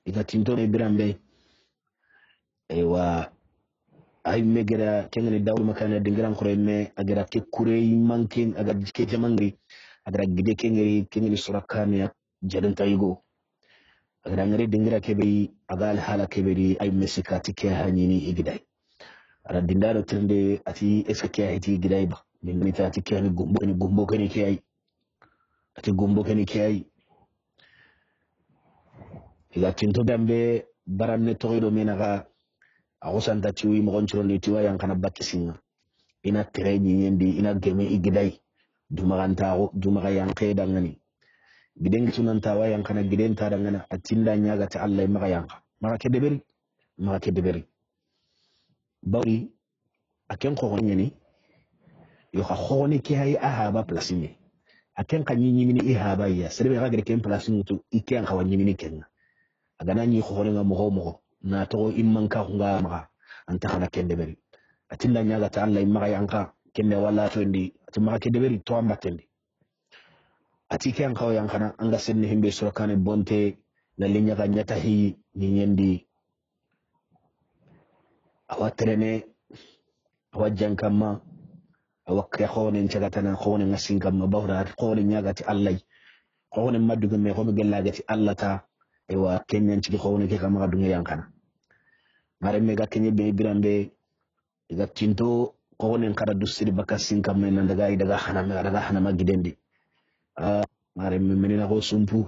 ika tinto ne birambe ewa ay megera kengani dawul makana dingiran kore me agara ke kurey mankin aga ke jamangri agara gide kengari surakani ya jadanta yigo agara ngari dingira kebe agal hala keberi ay mesikati ke hanyini igidai ara dindaro tende ati eske hiti igidai ba dingani ta ati ke ni gumbo kani ke ay ati gumbo kani ke ay iga tinto dambe baranne togido menaga awosanta tiwi mogonchoro ni tiwa yang kana bakisinga ina treni nyendi ina geme igidai dumaga yang keda ngani giden sunan tawa yang kana giden ta dangana atinda nyaga ta Allah maga yang maga kedeberi bari aken ko nyani yo ha khoni ki hay ahaba plasine aken kan nyini ni ihaba ya serbe ga gere ken plasine to iken ka wanyini ni ken agana nyi khoni nga mo na to imman ka nga maga anta kana kedeberi atinda nyaga ta Allah maga yang ka kenne wala to ndi atuma kedeberi to ambatendi atike an kawo yankana anga senni himbe surakane bonte na linya ga nyata hi ni nyendi awa trene awa jankama awa kya khone nchagatana khone ngasinkama bawra khone nyagati Allah khone madugo me khone gelagati Allah ta ewa kenyan ci khone ke kama dunga yankana mare me ga kenye be birambe ga tinto khone nkara dusiri bakasinkama nan daga hana gidendi mare menina ko sumpu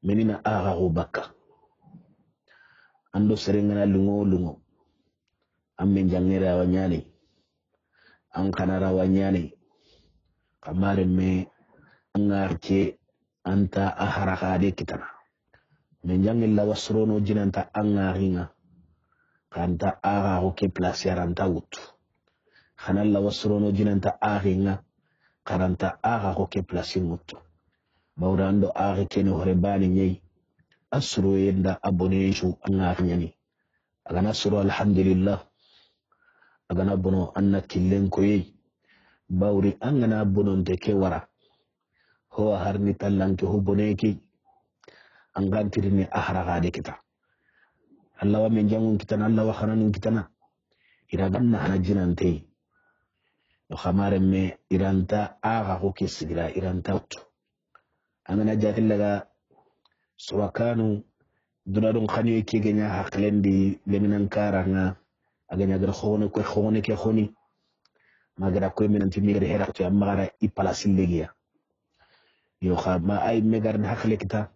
menina aga go baka ando serengana lungo amme jangera wanyani an kanara wanyani kamare me angarke anta aharaka de kitana men jangilla wasrono jinanta angaringa kanta aga go ke place yaranta wutu khanalla wasrono jinanta aringa karanta aga ko ke place mutu bawrando aga kene hore bani nyai asro yenda abone shu anga nyani aga nasro alhamdulillah aga na bono anna killen ko yi bawri anga na bono ndeke wara ho harni tallanke ho boneki angantirini ahara gade kita Allah wa men jangun kitana Allah wa khananun kitana ira ganna hana jinante yo khamare me iranta aga ko kesigira iranta to angana jatil laga surakanu dunadun khani ke ganya haklendi leminan karanga aganya gar khone ke khoni magara ko minan timire hera to amara ipalasil legia yo khama ay megar na hakle kita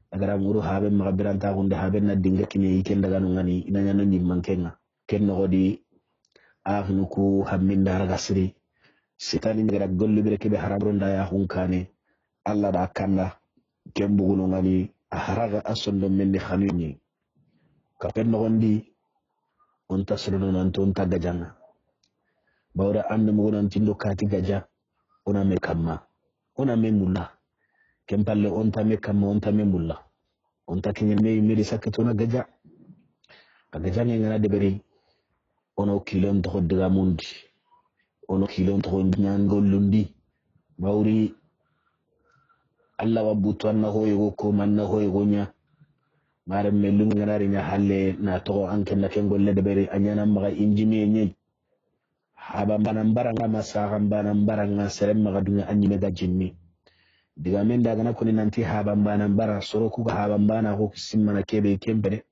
agara muru habe magabiranta hunde habe na dinga kini ken daga ngani inanya no nyimman kenga ken no godi afnuku hamminda raga siri sitani ngara gollu bire kebe harabronda ya hunkane Allah da kanda kembuguno ngani aharaga asondo menni khanuni ka penno gondi on tasrono nan ton tagajanga bawra ande mo non tindo kati gaja ona me kamma ona me mulla kempalle on tame kamma on tame mulla on takinye me miri sakatona gaja gaja ngana de beri ono kilon to diga mundi ono kilon to nyangol lundi bawri Allah wabutu anna hoyo ko manna hoyo nya mare melum nganari nya halle na to anken na ken golle de bere anyana maga injime nyi haba banan baranga masaga banan baranga serem maga dunya anyi mega jinni diga men daga na kuni nanti haba banan bara soro ku haba bana ko simmana kebe kembere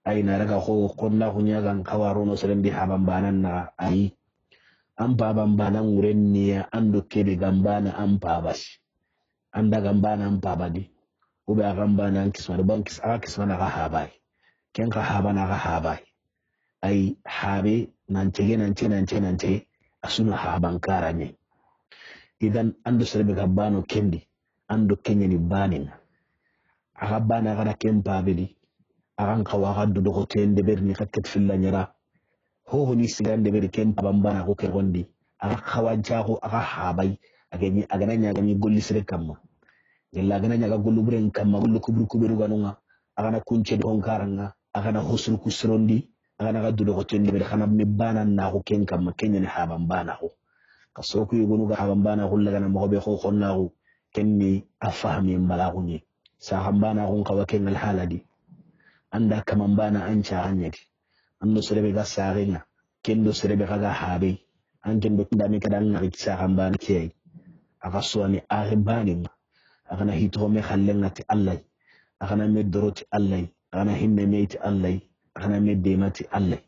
ay na raga ko konna hunya gan kawarono serem di haba banan na ay am baban banan wurenniya ando kebe gambana am babasi anda gambana am babadi ube agambana kismana bankis akismana ga habai ken ga habana ga habai ay habe nance asuna haban karanye idan ando serbe gambano kendi ando kenyani banin agabana ga kempa bedi agan kawaga dudo ko tende berni kakket filla nyara ho ni sigande beri kempa bambana ko ke gondi aga kawaja ko aga habai agani agana nyagani golli sere kamma yalla gana nyaga gollu buren kamma gollu kubru ganunga agana kunce don karanga agana husru kusrondi agana gaddu ko tendi be khana mi bana na ko ken kamma kenya ni haban bana ko kasoku yugunu ga haban bana ko lagana mo be ko khonna ko kenni afahmi mbala ko ni sahambana kun kawaken alhaladi anda kamambana ancha anyadi ando serebe ga sarenga kendo serebe ga habe an kendo ndami kadan ngari sahambana kiyai aga suwani aribani agana hitome khallengati allah agana medoroti allah agana hinne meiti allah agana meddemati allah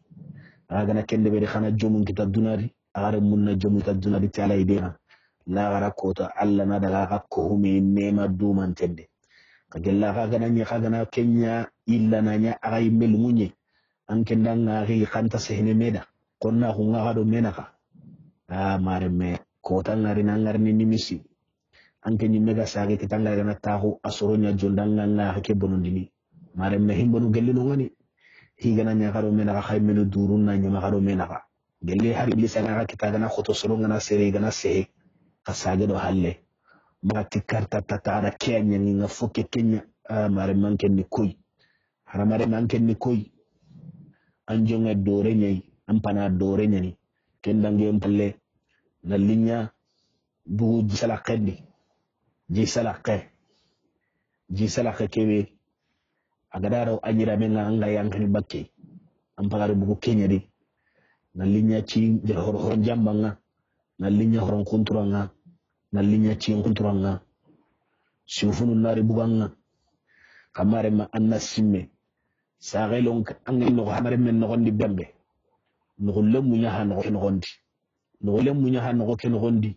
agana kende be khana jomun kita dunari agara munna jomun kita dunari ti allah idena la gara kota allah na daga ga ko humi nema duman tende kagella agana nya agana kenya illa nanya agai melmunye an kenda ngari kanta sehne meda konna hunga gado menaka mareme kota ngari nangari ni nimisi anke ni mega sage kitanga gana tahu asoronya jondanga nga hake bonondini mareme himbonu gellino ngani higana nya gado menaka khaymenu durunna nya magado menaka gelle har iblisa nga kitaga na khoto soronga na sere gana sehe kasage do halle mati karta tatara kenya nga foke kenya mareme anke ni koy haramare manke ni koy anjonga dore nyai ampana dore nyani kendange mpalle na linya bugu jisala qendi jisala kebe agadaro anyira menga anga yankani bakke ampagare bugu kenya di na linya ci horon jambanga na linya horon kunturanga na linya ci kunturanga sufunu nari buganga kamare ma anna simme sagelon anga no hamare men no gondi bembe no lemu nya han no gondi no lemu nya han no ken gondi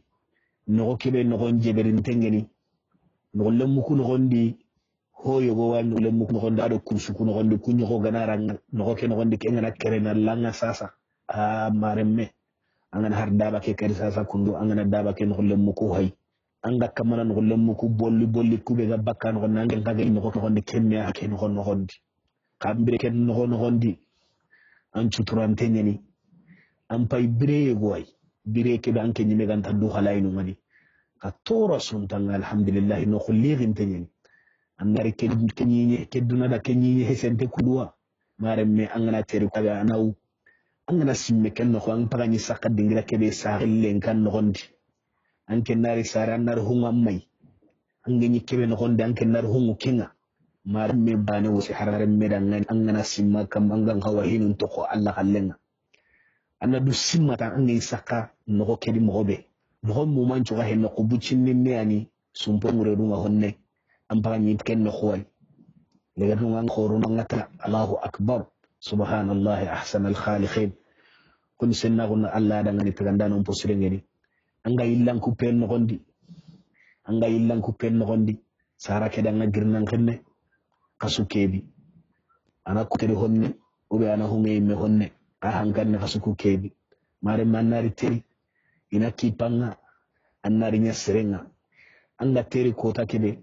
no kebe no gonje berin tengeni no lemu ku no gondi hoyo go wan no lemu ku no gondi ado kursu ku no gondi kunyo go ganaranga no ken gondi kengana kerena langa sasa maremme angana har daba ke kari sasa kundu angana daba ke no lemu ku hay anga kamana no lemu ku bolli ku be ga bakkan no nangen kaga no gondi kenne ake no gondi kambire ken no gondi an chuturante nyani an pay bire goy bire ke ban ke nyime ganta du halayno ngani ka tora suntanga alhamdulillah no khulligin tanyani an ngari ke nyinye ke duna da ke nyinye hesente kudwa maremme angana teri kaga anaw angana simme ken no an pagani sakka dingira ke be sahillen kan no gondi an ken nari sara nar hunga may an ganyi kebe no gondi an ken nar hungu kinga maremme bane wosi harare medan angana simma kam angan hawahinun to ko Allah kallenga anna du simma ta angay saka no kedi mobe mo mo mancho ga hen ko bucin ne ani sumpo ngure dunga honne am bagani ken no khoy lega dunga khoro ngata Allahu akbar subhanallahi ahsanal khaliqin kun senna gon Allah da ngani taganda non posire ngeni anga illan ku pen no gondi sara ke da ngirnan kenne kasukebi ana kutere honne ube ana hunge me honne hankan ne kasuku kebi mare manari teri ina kipanga annari nya serenga anga teri kota kebe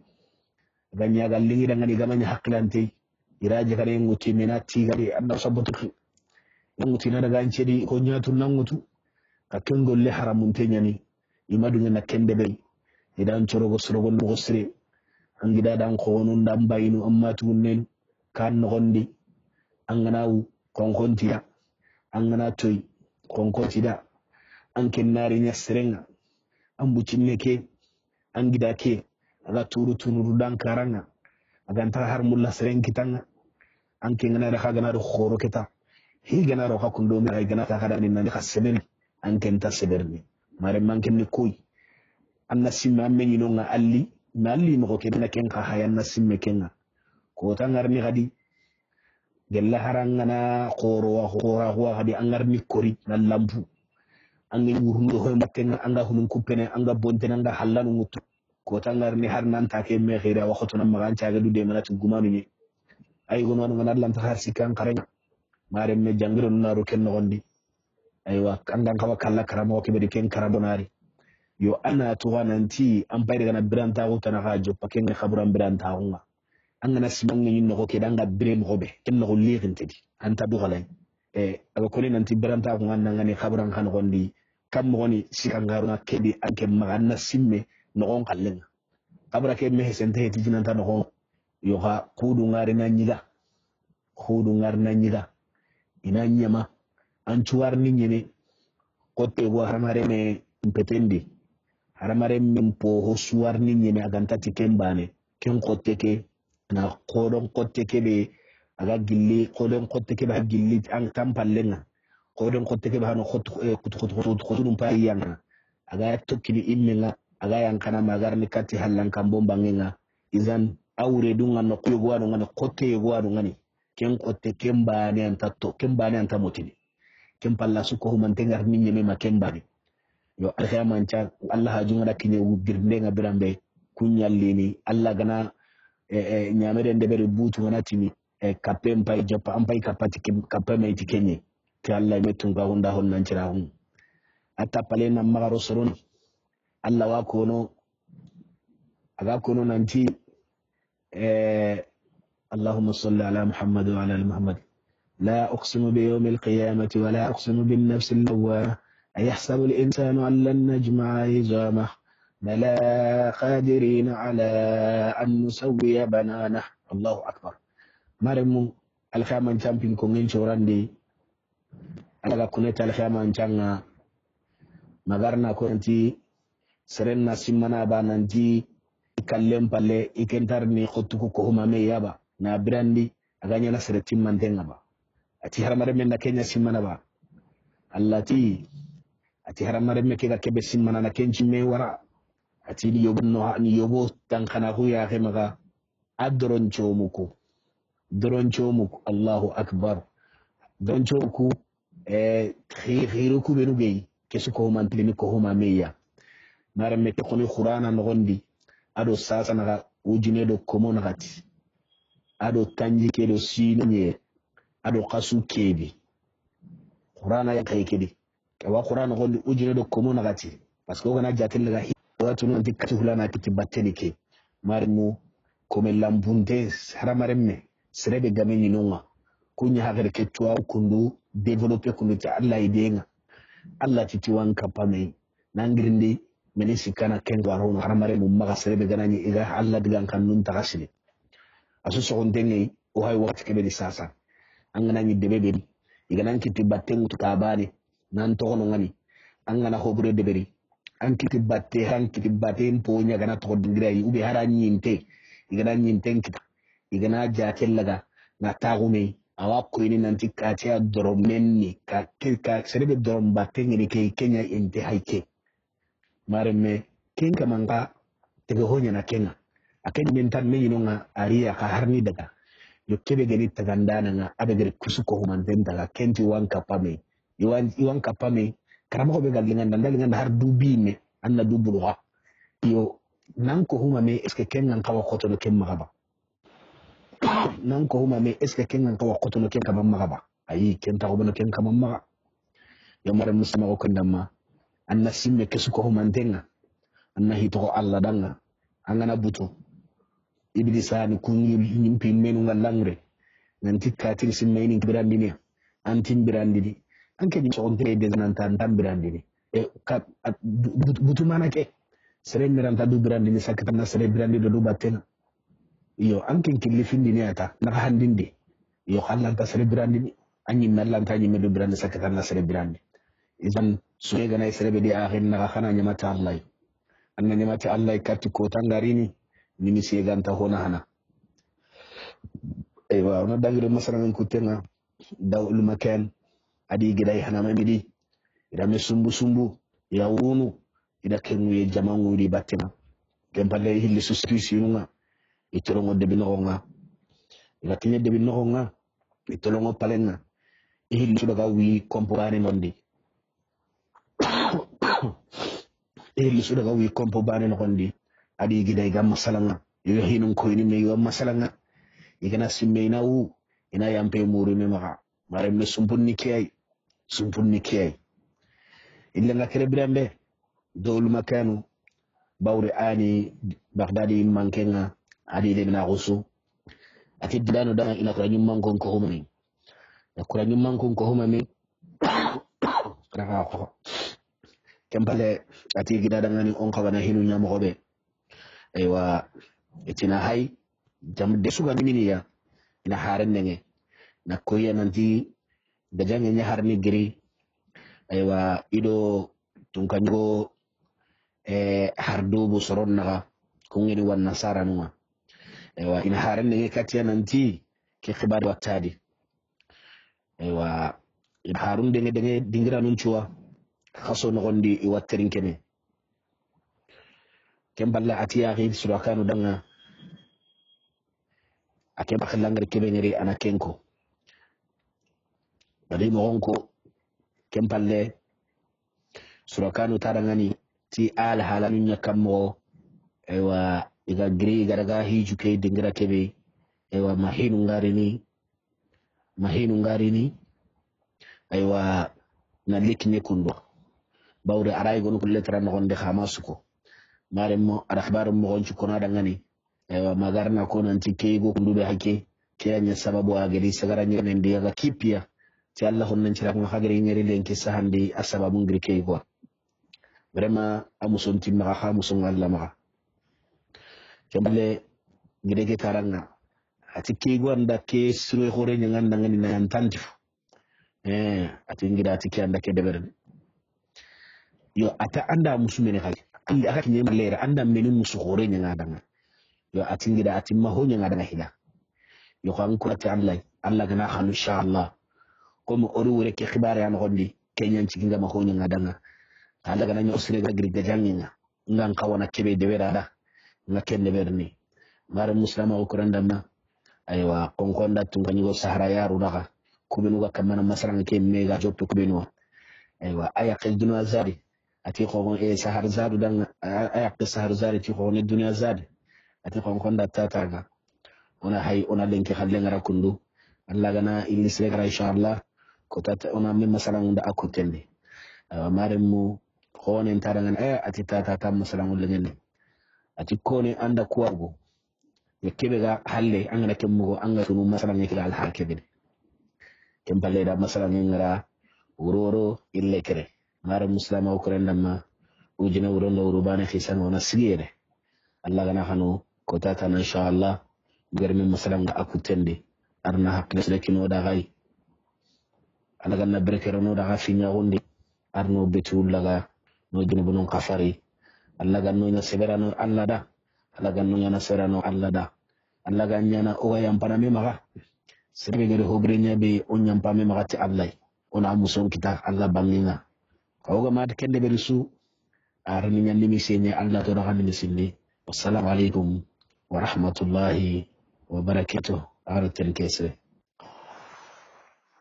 ganya gallingi da ngani gamanya haklante iraje kare nguti menati gari anda sabotu nguti na daga ancedi ko nyatu nangutu ka kengol le haramun tenyani imadu ngana kende be idan chorogo sorogo no sire angida dan ko non dam bayinu amma tunnen kan gondi anganawu konkontida angana toy konkontida anken nari nya serenga ambucinne ke angida ke aga turu dan karanga aga ntara har mulla seren kitanga anken ngana da kaga na do khoro kita hi gana ro hakundo mi ay gana ta kada ni nan khaseberi anken ta seberni mare manken ni koy anna simma menyi no nga alli malli mo ko na ken ka hayanna simme kenga ko tangarni gadi gella harangana qora wa gadi angarni kori na lampu angi wurndo ho mbatenga anga hunun kupene anga bontena anga hallanu mutu ko tangarni har nan ta ke me khira wa khotuna magancha ga dude manati gumanu ni ay gono ngana lanta har sikan karenya mare me jangiro naru ken no gondi aywa kandan kawa kala karamo ke be ken karabonari yo ana to wananti am bayre gana biranta ko tan ha joppa ken khabran biranta hunga angana simanga yin no ke danga birem robe ken no lirin tedi anta du galay aga ko nanti biranta ko ngana ngani khabran kan gondi kam goni sikangaru na kedi anke magana simme no gon kallen kabra ke me sente heti jinanta no yo ha kudu ngari na nyiga ina nyama an chuwar ni nyene kote go haramare me mpetendi haramare mempo ho suwar ni nyene aganta tikembane ken kote ke na kodon kotte kebe aga gilli kodon kotte kebe gilli an tampallenga kodon kotte kebe hano khot dum payanga aga tokkini immenga aga yankana magarni katti hallan kan bombangenga izan awre dunga no kuyogwano ngani kotte yogwano ngani ken kotte kembani antatto kembani antamotini ken palla suko humantenga minye mema kembani yo alhamancha Allah hajunga kinye girndenga birambe kunyallini Allah gana nyamere ndebere butu wanatini kape mpai japa ampai kapati kape maiti kenye ke Allah metunga honda honna nchira hon ata pale na magaro soron Allah wako no aga kono nanti اللهم صل على محمد وعلى ال محمد لا أقسم بيوم القيامة ولا أقسم بالنفس اللوامة أيحسب الإنسان أن لن نجمع عظامه بلى قادرين على أن نسوي بنانه الله أكبر مرمو الخامن champion kongin chorandi alaga kuneta alkhama changa magarna ko anti serenna simmana ba nanti kallem palle ikentarni khotuko ko humame yaba na brandi aganya na seretim mantenga ba ati haramare men na Kenya simmana ba allati ati haramare me ke ga kebe simmana na kenchi me wara ati ni yobo no ni yobo tankana hu ya khemaga adron chomuko Allahu akbar don chomuku khiruku benu gei kesu ko mantini ko humame ya mara me ko ni qur'ana no gondi ado sasa naga ujine do komona gati ado tanji ke do sinye ado qasu kedi qur'ana ya kai kedi wa qur'ana gondi ujine do komona gati parce que gana jatel daga watu no dikati hulana kiti batteni ke marmu comme lambunde haramaremme serebe gameni nonga kunya hagere ke tuwa kundu développer kundu ta Allah idenga Allah titi wanka pame nangirindi menisi kana kengo arono haramare mu maga serebe ganani iga Allah digan kan nun tagasile asu sogondengi o hay wakati kebe di sasa angana ni debebe iganan kiti battengu to kabane nan to hono ngani angana hobure deberi an kiti batte han kiti batte mpo nya gana to dingira yi ube hara nyinte igana nyinte kita igana jatellaga na tagume awa ko ini nanti kati a doromenni ka serebe dorom battengi ni ke Kenya inte haike mareme kenga manga tege honya na kenga aken mentan me yinonga ariya ka harni daga yo kebe gani tagandana nga abe gari kusuko humanten daga kenti wanka pame iwan kapame karama ko be galinga ndanda har dubine anna dubulwa yo nanko huma me eske kenga kawa koto no kem magaba nanko huma me eske kenga kawa koto no kem kama magaba ayi kenta ko no kem kama maga yo mare musama ko kandama anna simme kesuko humantenga anna hito Allah danga angana buto iblisani kunyi nyimpi menu ngalangre nanti katil simme ni birandini antin birandini anke ni so onte de nantan tan birandini butu manake sere miranta du birandini sakata sere birandi do batena yo anke kilifindi ni ata na handindi yo Allah ta sere birandini anyi nallanta nyi medo birandi sakata na sere birandi izan suega na sere be akhin na khana nyamata Allah anna nyamata Allah katti ko tangarini nimi seganta hona hana aywa ona dagire masalan kutenga dawul makan adi gidai hana mamidi ida me sumbu ya wunu ida kenu ye jamangu di batima kempalle hilli suscription nga itolongo debi noonga ida tinye debi noonga itolongo palenga hilli sudaga wi kompobane nondi hilli sudaga wi kompobane nondi adi gidai gam masalanga yo hinun ko ni me yo masalanga igana simmeina wu ina yampe muri me maka mare me sumpuni kiyai illa nga kere birambe dawul makanu bawri ani baghdadi mankenga adi de na rusu ati dano dana ina ko nyum mankon ko humami ko nyum mankon ko humami kara ko kembale ati gida dangani on ko bana hinu nyamo ko be aywa etina hay jam de suga miniya ina haren nenge na koya nanti dajange nya harni giri aywa ido tunkango hardo bu soron naga kungeni wan nasara numa ewa ina haren ne katiya nanti ke khibar wattadi ewa ina harun de dingira nun chuwa khaso no gondi i watterin kene kemballa atiya ghi surakanu danga ake bakhalangare kebe ngari ana kenko bari mo gonko kempalle surakanu tarangani ti al halanu nyakammo ewa iga gri garaga hiju ke dingira kebe ewa mahinu ngarini ewa na likne kundo bawre aray gonu ko letra no gonde khamasuko maremo ara khabaru mo gonci kona dangani ewa magarna ko nanti keygo kundube hake kenya sababu agari sagara nyene ndiga kipia ti Allah honnan cira ko hagari nyeri lenki sahandi asababu ngri keygo vraiment amuson timma khamuson Allah ma kembale ngirege taranga ati keygo anda ke suru khore nyangan dangani nan tantif ati ngira ati ke anda ke deberen yo ata anda musumene khali andi akati nyema lera anda menu musu khore nyanga danga yo ati ngira ati maho nyanga danga hila yo kan ko ati Allah gana khanu inshallah comme oru wure ke khibare an gondi kenyan ci nga maho nyanga danga Allah gana nyo sire ga griga janginga ngan kawana kebe de werada nga kende berni mare muslima ko randamna aywa konkonda tunganyo sahara yaru daga kubenu ga kamana masaranga ke mega jotto kubenu aywa aya ke dunya zari ati ko sahar zadu dan aya ke sahar zari ti ko ne dunya zadi ati konkonda tataga ona hay ona lenki khalle ngara kundu Allah gana ilisre gara inshallah ko tata ona min masaranga da akutende mare mu ko ne tarangan ati tata tam masaranga lengen ati ko ne anda kuwago yakebe ga halle angana kemmugo anga tunu masaranga ke al hakebe kembale da masaranga ngara uroro ille kere mara muslima ko rendama ujina urondo urubane khisan ona sigire Allah gana hanu ko tata inshallah garmi masalanga akutende arna hakle lekino da gai Allah ganna berekero no da finya gondi arno betul laga no junubun qafari Allah ganno ina seberano Allah da Allah ganno ina serano Allah da Allah ganyana o yampana me maga sebe gere hobrenya be on yampame maga ti Allah ona muson kita Allah bangina kawga mat kende berisu arni nyandi misene Allah to rahani misini wassalamu alaikum wa rahmatullahi wa barakatuh aratel kese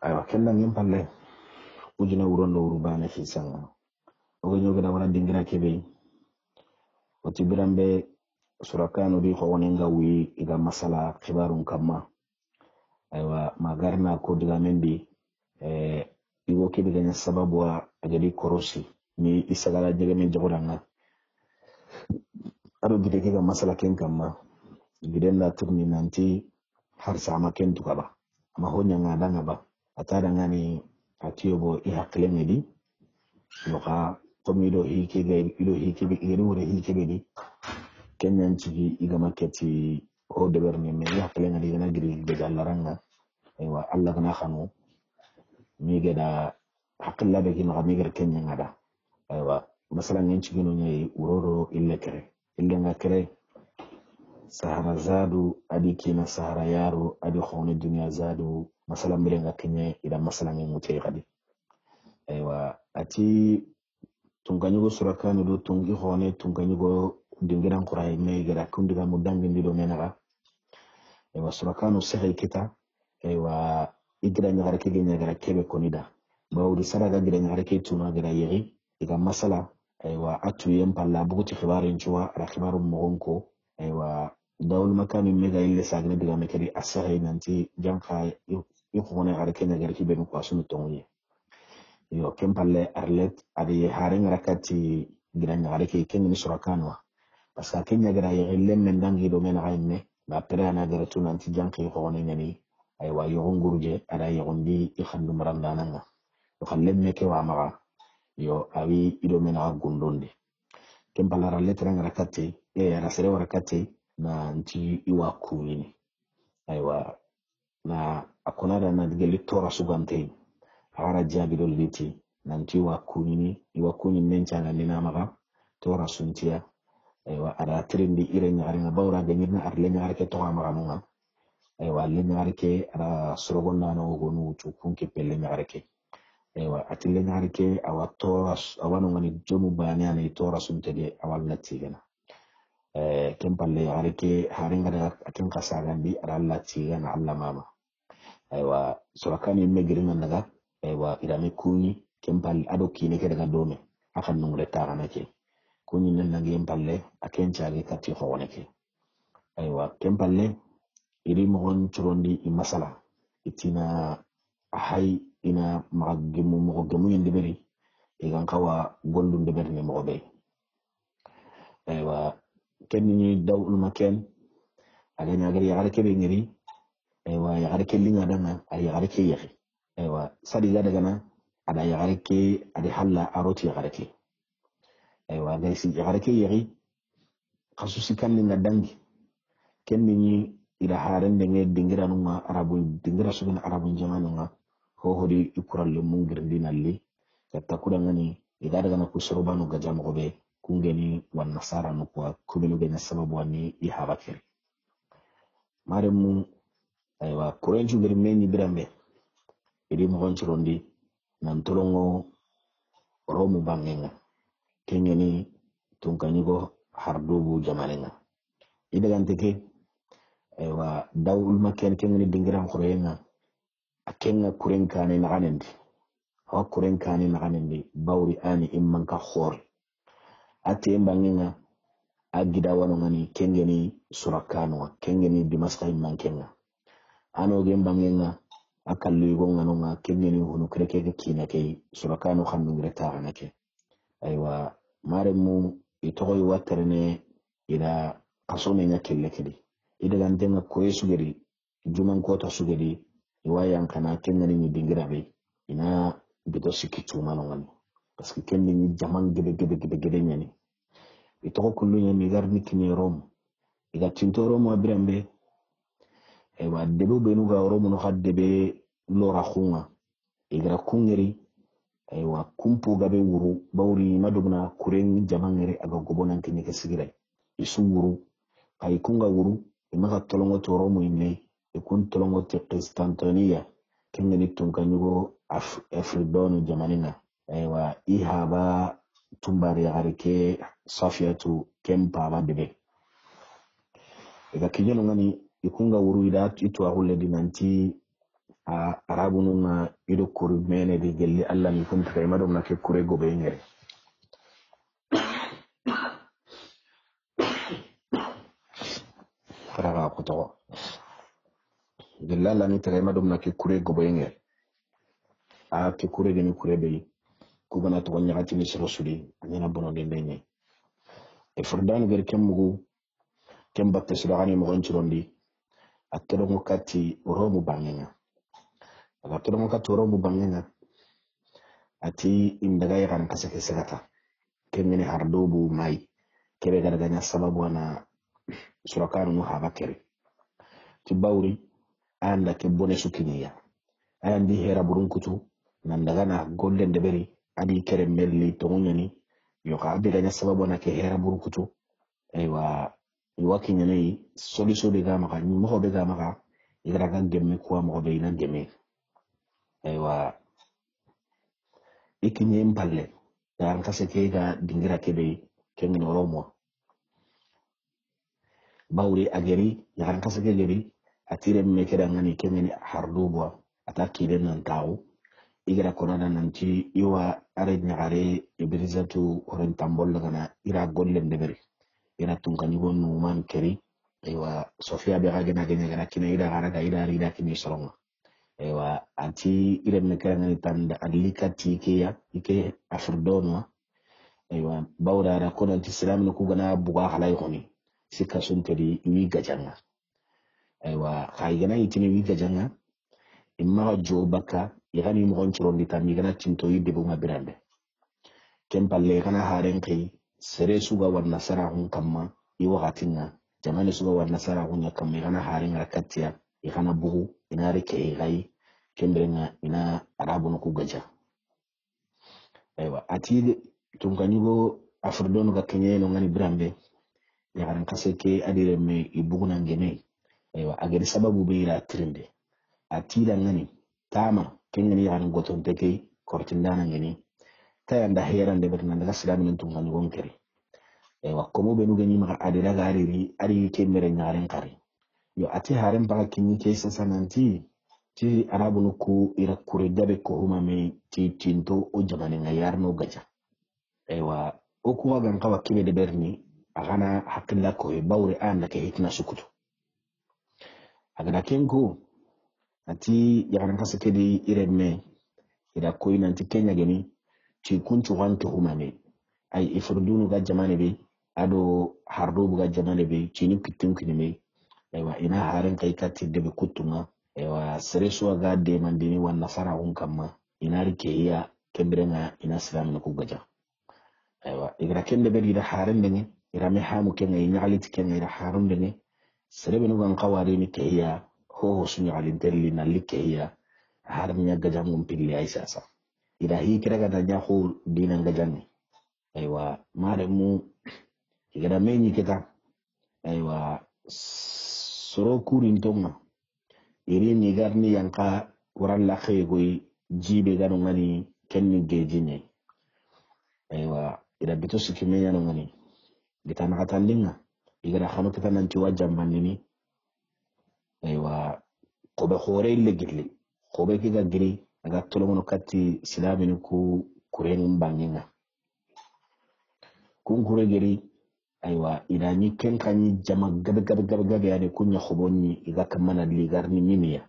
aywa kenna ngim palle ujina urondo urubane fisanga ogo nyoga da wana dingira kebe otibirambe surakano bi ko wonenga wi iga masala khibarun kamma aywa magarna ko diga mendi iwo kebe ganya sababu wa agadi korosi ni isagala jege men jogoranga ado gide kega masala ken kamma giden la turni nanti har sama ken tukaba ama honya ngada ngaba atada ngani atiyobo i hakle ngedi yoka komido hikebe ido hikebe ido wore hikebe di kenyan chigi iga maketi o deberni me hakle ngedi na giri be dalaranga aywa Allah kana khanu mi geda hakilla be gina mi gere kenya ngada aywa masalan ngin chigi no nyai uroro ille kere ille nga kere sahara zadu adi kina sahara yaro adi khone dunya zadu masalan mire nga kenya ida masalan ngin mutay kadi aywa ati tunganyugo surakano do tungi khone tunganyugo dingiran quray me gera kundiga mudangi ndido menaga aywa surakano sahay kita aywa igra nyagara kege nyagara kebe konida bawdi saraga gira nyagara ke tuna gira yeri iga masala aywa atu yempalla buguti khibarin chuwa ara khibarum mogonko aywa dawul makani mega ille sagne diga mekari asahay nanti janka yukhone gara kenya gara kibenu kwa sunu tonguye yo kempalle arlet adi haring rakati gira nyagara ke kenya ni surakano paska kenya gara yeri lemmen dangi do mena gaime ba pere ana gara tu nanti janka yukhone nyani aywa yogon gurje ada yogondi ikhandu marandananga yo khallem meke wa maga yo awi ido mena gundonde kempalara letra ngarakati rasere warakati na nti iwa kunini aywa na akonada na digeli tora sugante agara jabi do liti na nti iwa kunini nenchana nina maga tora suntia aywa ada trindi ire nyaari nga bawra ganyirna arle nyaari ke to amaranunga aywa le nyaari ke ada sorogonna no gonu chukunke pelle nyaari ke aywa atille nyaari ke awato awano ngani jomu bani ani tora suntede awalla tigana kempalle nyaari ke haringa da akin kasagandi ada alla tigana alla mama aywa surakani megiringa daga aywa idame kuni kempalle ado kine ke daga dome akan nungre tagana ke kunyi nan nangi palle aken caage katti xoone ke aywa ken palle iri mogon curondi i masala itina hay ina maga gemu mogo gemu yen deberi igan kawa gollu deberi ni mogo be aywa ken ni dawul maken aga nyagari yagare ke be ngiri aywa yagare ke linga danga ari yagare ke yahi aywa sadi ga daga na ada yagare ke adi halla aroti yagare ke aywa gaisi yagare ke yahi kasusi kan linga dangi ken ni ila haren de dingira nunga arabu dingira sugin arabu jamanunga ho hodi ikuralle mungirndi nalli katta kudangani ida daga na kusorobanu ga jamo be kungeni wan nasara no kwa kuminu gena sababu wani i habakere maremu aywa kurenju ngir menyi birambe idi mo gonchirondi nan tolongo romu bangenga kengeni tunkanigo hardubu jamanenga ida ganteke aywa dawul maken kengeni dingiran khorenga akenga kurenkane naganendi hawa kurenkane naganendi bawri ani imman ka khor ate mbangenga agida wano ngani kengeni surakano kengeni dimaska imman kenga ano gembangenga akallu yugo ngano nga kengeni hunu kreke ke kina ke surakano khannu ngireta nake aywa maremu itoy watrene ila kasone nya kelle kedi ida gantenga koyesu gedi juman kota sugedi iwayan kana kengeni ni dingira be ina bito sikitu manongani parce que kenni ni jaman gebe nyani itoko kullu nyani garni kini rom iga tinto rom abirambe aywa debo benu ga rom no haddebe lora khunga igra kungeri aywa kumpu gabe wuru bawri madugna kuren jamangere aga gobonan kini ke sigirai isu wuru ay kunga wuru imaga tolongo to romo inne ikun tolongo te Constantinople kengeni tunkanyugo afridonu jamanina aywa ihaba tumbari harike safiyatu kempa badebe ega kijeno ngani ikunga wuru ida itu ahulle dinanti arabu nunga ido kuri mene di gelli alla mi kunta kay madom na ke kure go be ngere faraga ko to gelli alla ni tay madom na ke kure go be ngere ke kure de ni kure be ku bana to nyati ni rasuli nyana bono de benye e furdan ger kemugo kembatte sidagani mo gonchirondi atero mo katti romu bangenga atero mo katti romu bangenga ati indaga yakan kasake segata kemene hardobu mai kebe garaganya sababu ana surakanu no habakere tibawri anda ke bone sukiniya andi hera burunkutu nan daga na golden deberi adi kere melli to nyani yo ka abiganya sababu ana ke hera burunkutu aywa iwaki nyane solution de ga maka ni mo be ga maka igara ga gemme ko mo be ina gemme aywa ikinye mballe dan kasake ga dingira kebe kengi romo bawri ageri yaran kasake geri atire mekeda ngani kemeni hardubo atakide nan taw igara konana nanti iwa are nyagare ibrizatu oren tambol ngana ira gollem deberi ira tunkani gonu man keri aywa sofia be gagena gena kina ida gara da ida kini soronga aywa anti ire mekeda ngani tanda adlikati kiya ike afurdonwa aywa bawda da konanti islam no kugana buga halay khoni sika suntedi wi gajanga aywa khaygana itini wi gajanga imma jo baka igani mo gonchrondi tan igana tinto yidde bu mabirande kempalle kana haren kai sere suga war nasara hun kamma i wakatinga jamani suga war nasara hun kamma igana haren rakatiya igana bugu ina rike igai kembrenga ina arabu no kugaja aywa ati tunkanigo afurdonu ga kenye no ngani birambe yagaran kase ke adire me ibuguna ngene aywa agari sababu be ira trinde atida ngani tama kengani yagaran goton teke kortindana ngene tayanda herande betna daga silamin tungani wonkere aywa komo be nugani maka adira gariri ari kemere nyaren kare yo ati haren baka kinyi ke sasananti ti arabu nuku ira kure dabe ko huma me ti tinto o jamane ngayar no gaja aywa o kuwa gan kawa kibe de berni agana hakilla ko e bawre anda ke hitna sukutu agada kenko ati yagaran kasa kedi iremme ida koyi nanti kenya geni ti kuncu wanto humane ay ifurdunu ga jamane be ado hardubu ga jamane be cini kittin kinime aywa ina haren kai katti debe kutunga aywa seresuwa ga de mandini wan nasara kamma ina rike iya kembirenga ina silamin ku gaja aywa igra kende be ida haren denge ira me hamu kenga ina aliti kenga ira harun denge serebe no gan qawari ni keya ho sunya alin telli na likeya har nya gaja mum pilli ay sasa ida hi kira ga nya ho dinan gajanni aywa mare mu igada menyi kita aywa soro kurin tonga iri ni garni yanka waran la khaygoy jibe ganu ngani kenni gejine aywa ida bito sikime yano ngani gitana katandinga igada khano kita nanti wajambanini aywa kobe khore ille gilli kobe kiga giri aga tolomono katti silamini ku kuren banginga kun kure giri aywa idani kenkanyi jama gabe yani kunya khobonni iga kamana ligar ni nimiya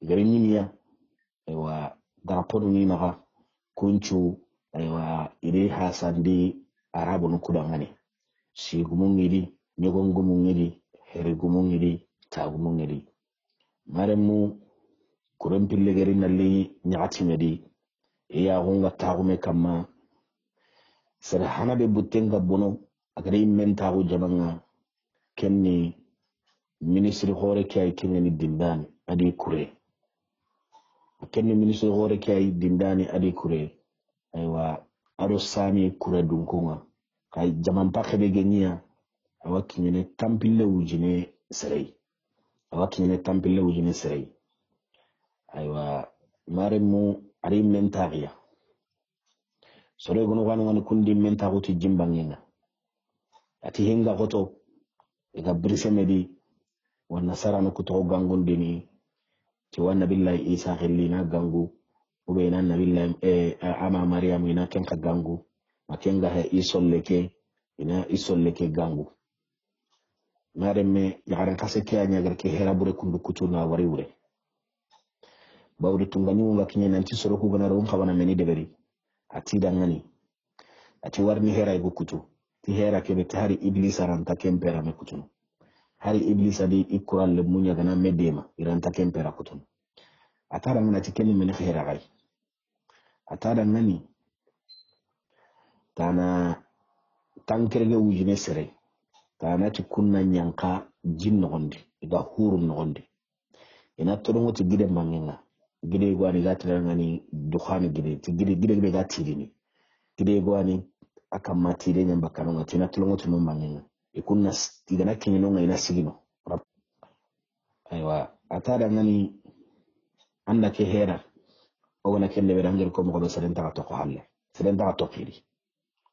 igari nimiya aywa daraponu ni naga kunchu aywa ide hasandi arabu nukudangani sigumungiri nyogongumungiri herigumungiri tagumungiri maremu kuren pille gari nalli nyati medi iya hunga tagume kama sere hana be butenga bono agari mentagu jamanga kenni ministri hore kay kenni dindani adi kure kenni ministri hore kay dindani adi kure aywa ado sami kure dunkunga kay jaman pakebe genya awakine tampille wujine serei aywa maremu ari mentagia sore gono wani kundi mentagu ti jimbangenga ati hinga goto ega brise medi wana sarano kuto gangun dini ti wana billahi isa khillina gangu ube ina nabillahi ama maryam ina kenka gangu makenga he isolleke gangu maremme yagaran kase ke anyagar ke hera bure kundu kutu na wari wure bawdi tunganyu nga kinye nanti soro ku gana ron khawana meni deberi ati dangani ati warni hera igu kutu ti hera kebe tari iblisa ranta kempera me kutu hari iblisa di ikural le munya gana medema iranta kempera kutu atara ngana tikeni meni hera gai atara ngani tana tankerge wujine sere tana ti kunna nyanka jin nogondi iga huru nogondi ina tolongo ti gide mangenga gide gwani gatira ngani dukhani gide ti gide gatidini gide gwani akamma tide nyamba kanonga tina tolongo ti mangenga ikunna igana kinyinonga ina sigino aywa atada ngani anda ke hera ogana kelle berangel ko mo seren ta to ko halle seren ta to kiri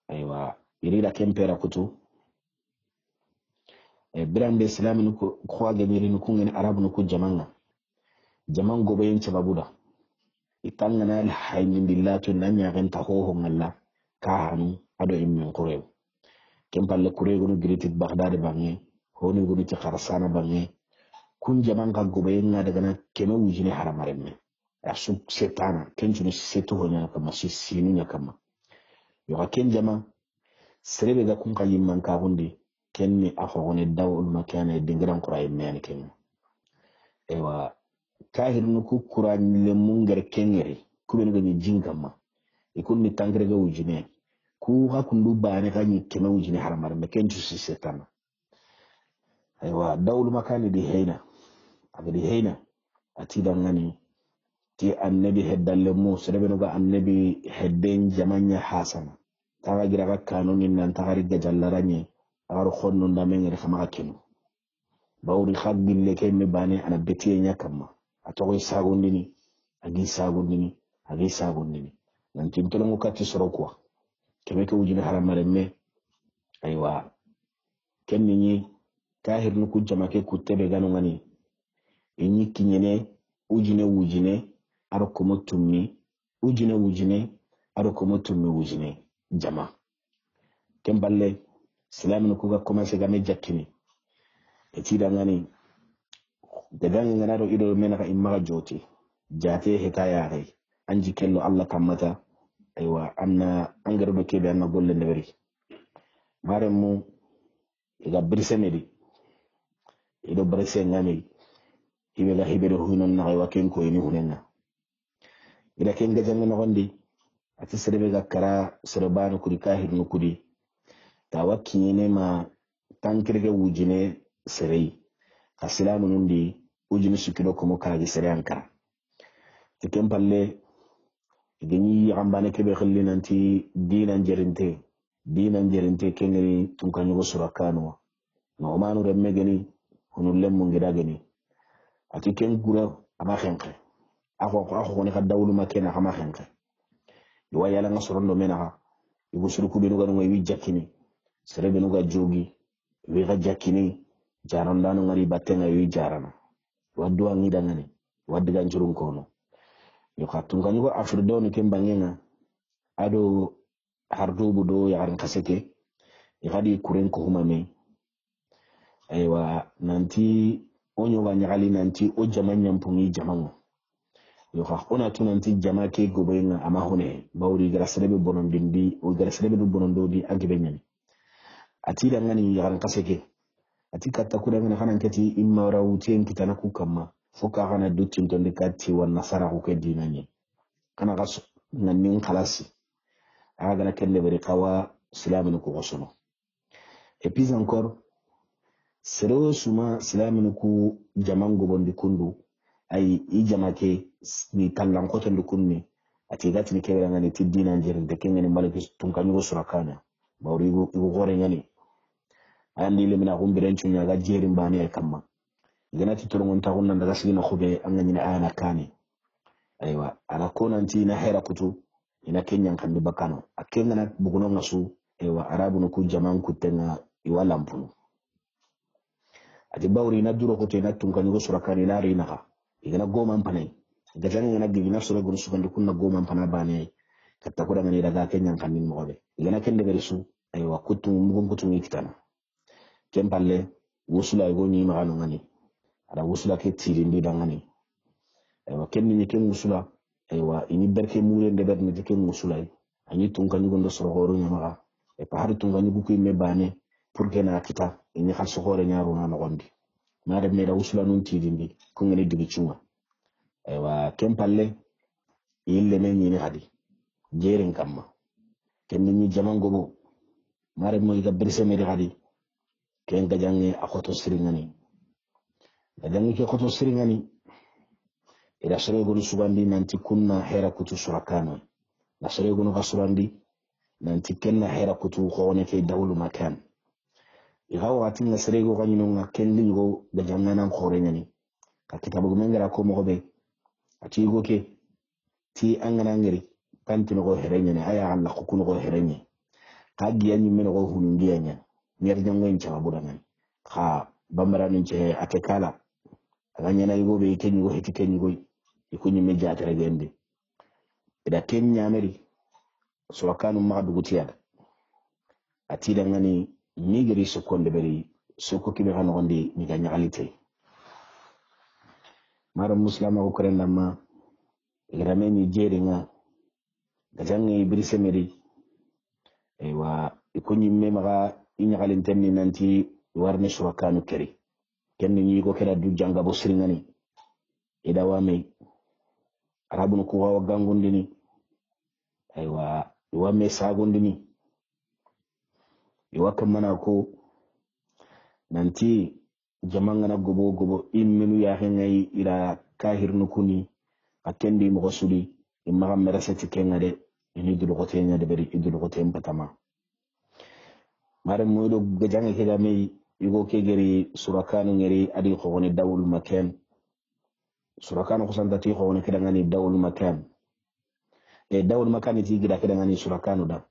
aywa irida kempera kutu birande islamin ko khwaage mirin ko ngene arabu ko jaman gobe yin babuda itangana al hayyin billahi nanya ganta ho ngalla ka hanu ado immin kurew kempalle kurego no gritit baghdad bangi honi goni ti kharsana bangi kun jaman ka gobe yin daga na keme wujine haramaremme ya su setana kenjuni seto honya kama sisinu nya kama yo ken jama serebe ga kun kayimman ka hundi kenni afogone dawul makane dingiran qur'ay men ken ewa kahir no ku qur'an le munger kengere kuben ga jingama ikunni tangre ga wujine ku ha kundu bane ka ni keme wujine haramar me ken tu setana ewa dawul makane di heina abadi heina atidan ngani ti annabi heddalle mu serebe no ga annabi hedden jamanya hasana taga gira ga kanuni nan tagari ga jallaranye agaru khonno ndamengere khama kenu bawri khaggille kemme bane ana betiye nyakamma atogo sagondini agi sagondini nanti ntolongo katti soro quoi kebe ke wujine haramare me aywa kenni ni kahir nu kujama ke kuttebe ganu ngani inyi kinyene wujine aroko motummi wujine jama kemballe silamin kuga commencé game jakkini e tida ngani dadangi nganaro ido menaka immaga joti jate heta yaare anji kello Allah kammata aywa anna angaro be kebe anna golle ndeberi maremu iga brisemedi ido brese ngami hibe hunon na aywa ken ko ini hunenna ida ken gajangi no gondi ati serebe ga kara serebanu kudi kahir no kudi tawakkine ma tankirge wujine serei kasilamu nundi ujini sukido komo karagi sere ankara tikem palle gani ambane kebe khilli nanti dinan jerinte kengeni tunkanyugo surakano no manu remme gani hunul lemmu ngida gani ati ken gura ama khenke ako ni ka dawlu makena ama khenke yo yala ngasorondo menaha ibu suruku binu ganu ngi jakini sere binu ga jogi wi ga jakini jarandano ngari batenga wi jarana waddu angida ngani waddu ganjurun kono yo khatun go afrido ken bangenga ado hardubu do yaran kaseke igadi kuren ko humame aywa nanti onyo ga nyagali nanti o jamanya mpungi jamango yo ona tu nanti jama ke gobenga ama hone bawri gara serebe bonondindi o gara serebe du bonondodi agibe nyani ati da ngani yaran kaseke ati katta kuda ngana hanan kati imma rawutien kitana ku kamma foka hana dutin to ndikati wan nasara ko ke dinanye kana gaso nganin khalasi aga na kende bari kawa silamin ku gosono et puis encore sero suma silamin ku jamango bondi kundu ay i jamake ni tallan koto ndukunni ati gati ni kebe ngani tidina njirin de kengeni malaki tunkanyo surakana bawri igu gore ngani andi le mina humbiren chunya ga jerin bani ay kamma ganati tolongon ta hunna daga sigina khube angani na ana kani aywa ala konanti na hera kutu ina kenyan kandi bakano akenga na buguno ngasu aywa arabu no ku jaman kutenga iwala mpunu ati bawri na duro kote na tunkanyo surakani na rina igana goma mpanai gajanga na gina sura gunu sukan kunna goma mpana bani katta kuda ngani daga kenyan kandi mobe igana kende berisu aywa kutu mugun kutu ngitana kempalle wusula igo ni magano ngani ada wusula ke tirindi dangani aywa kenni ni ken wusula aywa ini berke mure de ber ni ken wusula ani tunkanyo gondo soro horo nyamaga e pa har tunkanyo ku me bane pour que na kita ini khal so hore nyaaru na nogondi na dem ne da wusula nun tirindi ko ngani digi chunga aywa kempalle ille men ni hadi jerin kamma kenni ni jamango bo mare mo iga brise me hadi ken gajange akoto siringani gajange ke akoto siringani ila sore gonu subandi nanti kunna hera kutu surakano la sore gonu gasurandi nanti kenna hera kutu khone ke dawlu makan igawo atinga sore go ganyino nga kendi go gajanga nan khore nyani ka kitabu mengara ko mo be ati go ke ti angana ngiri tanti no go herenya ne aya Allah ko kuno go herenya ka giyanyi men go hunungiyanya nyar jango en chawa budangan ha bambara ni je atekala aganya na yugo be kenyi go heti kenyi go ikunyi meja ateragende ida kenya ameri surakanu maadu gutiyada atida ngani nigiri sokonde beri soko kibe hano gondi ni ganya alite mara muslima ko kren lamma irameni jeri nga gajangi brise meri aywa ikunyi memaga inyagalin tenni nanti warne surakanu keri kenni ni ko kera du janga bo siringani ida wame arabun ko wa gangundini aywa wame sagundini iwa kamana ko nanti jamanga na gobo imminu ya hengai ila kahir nukuni akendi mo suli imma merasati kengade ini dulu kote nya de beri idulu kote mpatama mare moydo gajange ke game yugo ke geri surakanu ngeri adi khogoni dawul makan surakanu khusantati khogoni kedangani dawul makan dawul makan ti gira kedangani surakanu da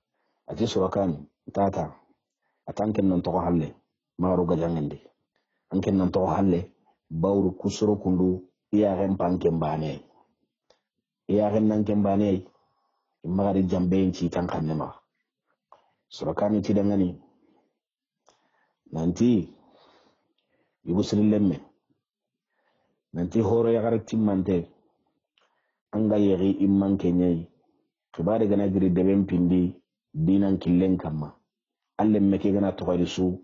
ati surakanu tata atanken non to halle maru gajangende anken non to halle bawru kusuro kundu iya ren panken bane iya ren nan ken bane magari jambe ci tankanne ma surakanu ti dangani nanti yugusri lemme nanti horo ya garak timmante anga yegi imman kenyai kibare gana giri deben pindi dinan killen kamma alle meke gana tokoy su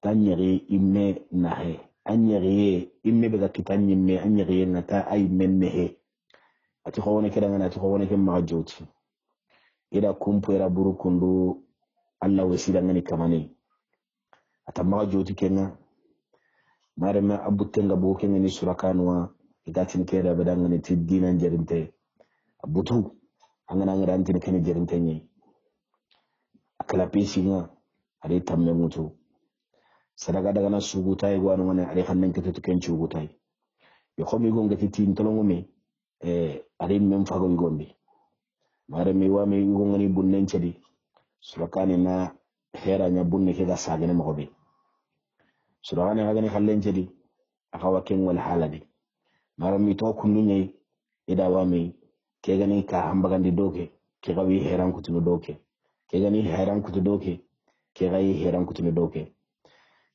tanyeri imme nahe anyeri imme bega kitanyimme anyeri nata ay mennehe ati khawone kedanga ati khawone ke majoti ida kumpu era burukundu alla wasida ngani kamani ata majoti kenna marema abutenga buke ngani surakanwa igatin kera badanga ni tiddinan jarinte abutu angana ngara antini kene jarinte nyi akala pisinga ari tamme mutu sadaga daga na sugutai gwanu ngane ari khannen ketu ken sugutai yo khomi gonga titin tolongo me ari mem fago gondi marema wame gongani bunnen cedi surakani na hera nya bunne ke ga sagene mo be surakani hagani khallen cedi akawa ken wal halade marami to kundu nyai ida wame ke gani ka hambagandi doke ke gawi heran kutuno doke ke gani heran kutu doke ke gawi heran kutuno doke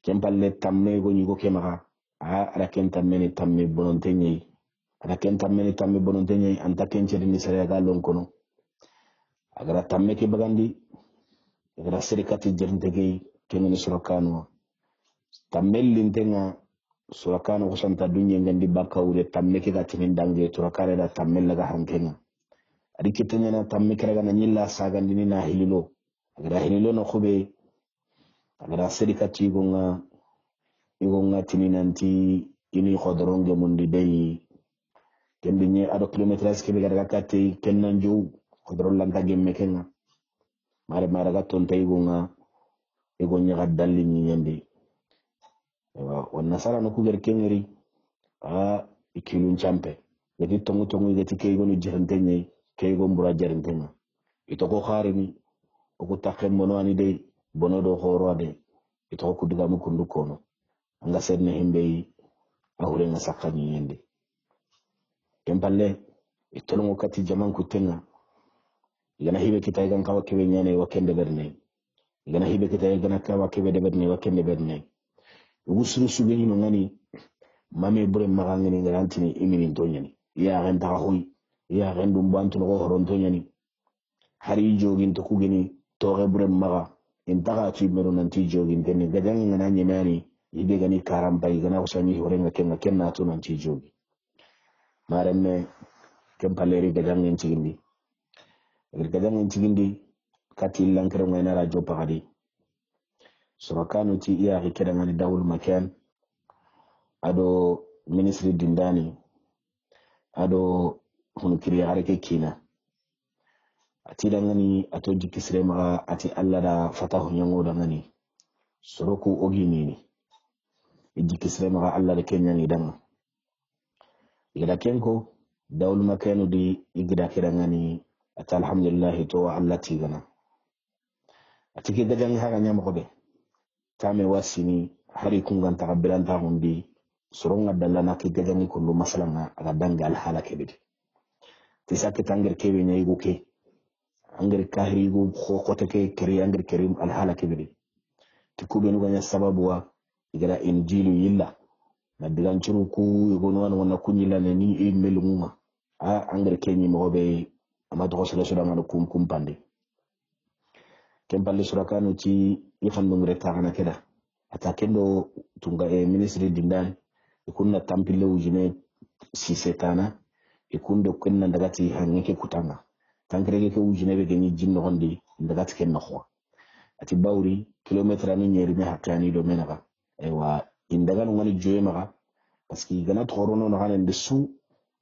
kempalle tamme go nyugo ke maka ara ken tamme ni tamme bononte nyai ara ken tamme ni tamme bononte nyai anta ken cedi ni sare ga lon kono agara tamme ke bagandi agara serikati jirnte ge ken ni surakano tamme lintenga surakano kusanta dunya ngandi bakawure tamme ke gatinin dange turakare da tamme laga hankenga adi kitanya na tamme keraga na nyilla sagandi ni na hililo agara hililo no khube agara serikati igonga tininanti ini khodoronge mundi dei kendi nye ado kilometers ke biga daga kate kennan jow khodron langa gemme kenga mare ga tonta igonga gadalli ni nyande wan nasara no kuger kengeri ikilun champe gati tongu gati kaygo no jirantenye kaygo mbura jarantenga ito ko kharini o ko takke mono ani de bono do khoro de ito ko diga mu kundu kono anga sedne himbe ahure nga sakani yende kempalle itolongo kati jaman kutenga igana hibe kitay gan kawa kebe nyane wakende berne igana hibe kitay gan kawa kebe de berne wakende berne usuru subeni no ngani mame bure magangeni garantini imini tonyani ya renta hoy ya rendu bantu no horon tonyani hari jogin to kugeni tore bure maga intaga ci mero nanti jogin tenne gajangi ngana nyemani ibe gani karamba igana usani horenga kenna to nanti jogi maremme kempaleri gajangi ncigindi kati lankere ngana la jopa gadi surakanu ti iya hikeda ngani dawul makan ado ministry dindani ado hunkiri harake kina ati dangani ato jikisre maga ati alla da fatahu nyango dangani soroku ogini ni jikisre maga alla da kenya ni danga igada kenko dawul makanu di igida kedangani ati alhamdulillah to wa alla tigana ati ke gajangi haga nyamo be tame wasini hari kungan takabbilanta hundi soronga dalla na ke gajangi kullu masalanga aga danga al halake bidi tisake tanger kebe nyai guke angir kahiri go khokote ke kiri angir kerim al halake bidi tikube no ganya sababu wa igara injilu yilla na digan churu ku igono wana kunyila ni email muma angir kenyi mobe amado sala sala ngano kum pande kempalle surakano ci ifandum retagana keda atakendo tunga ministry dindani ikunna tampile ujine sisetana ikunde kunna ndagati hangeke kutanga tankrege ke ujine be geni jinno hondi ndagati ken nokhwa ati bawri kilometre ni nyeri me hakani do menaka ewa indaga no ngani joye maka paski gana torono no hanen desu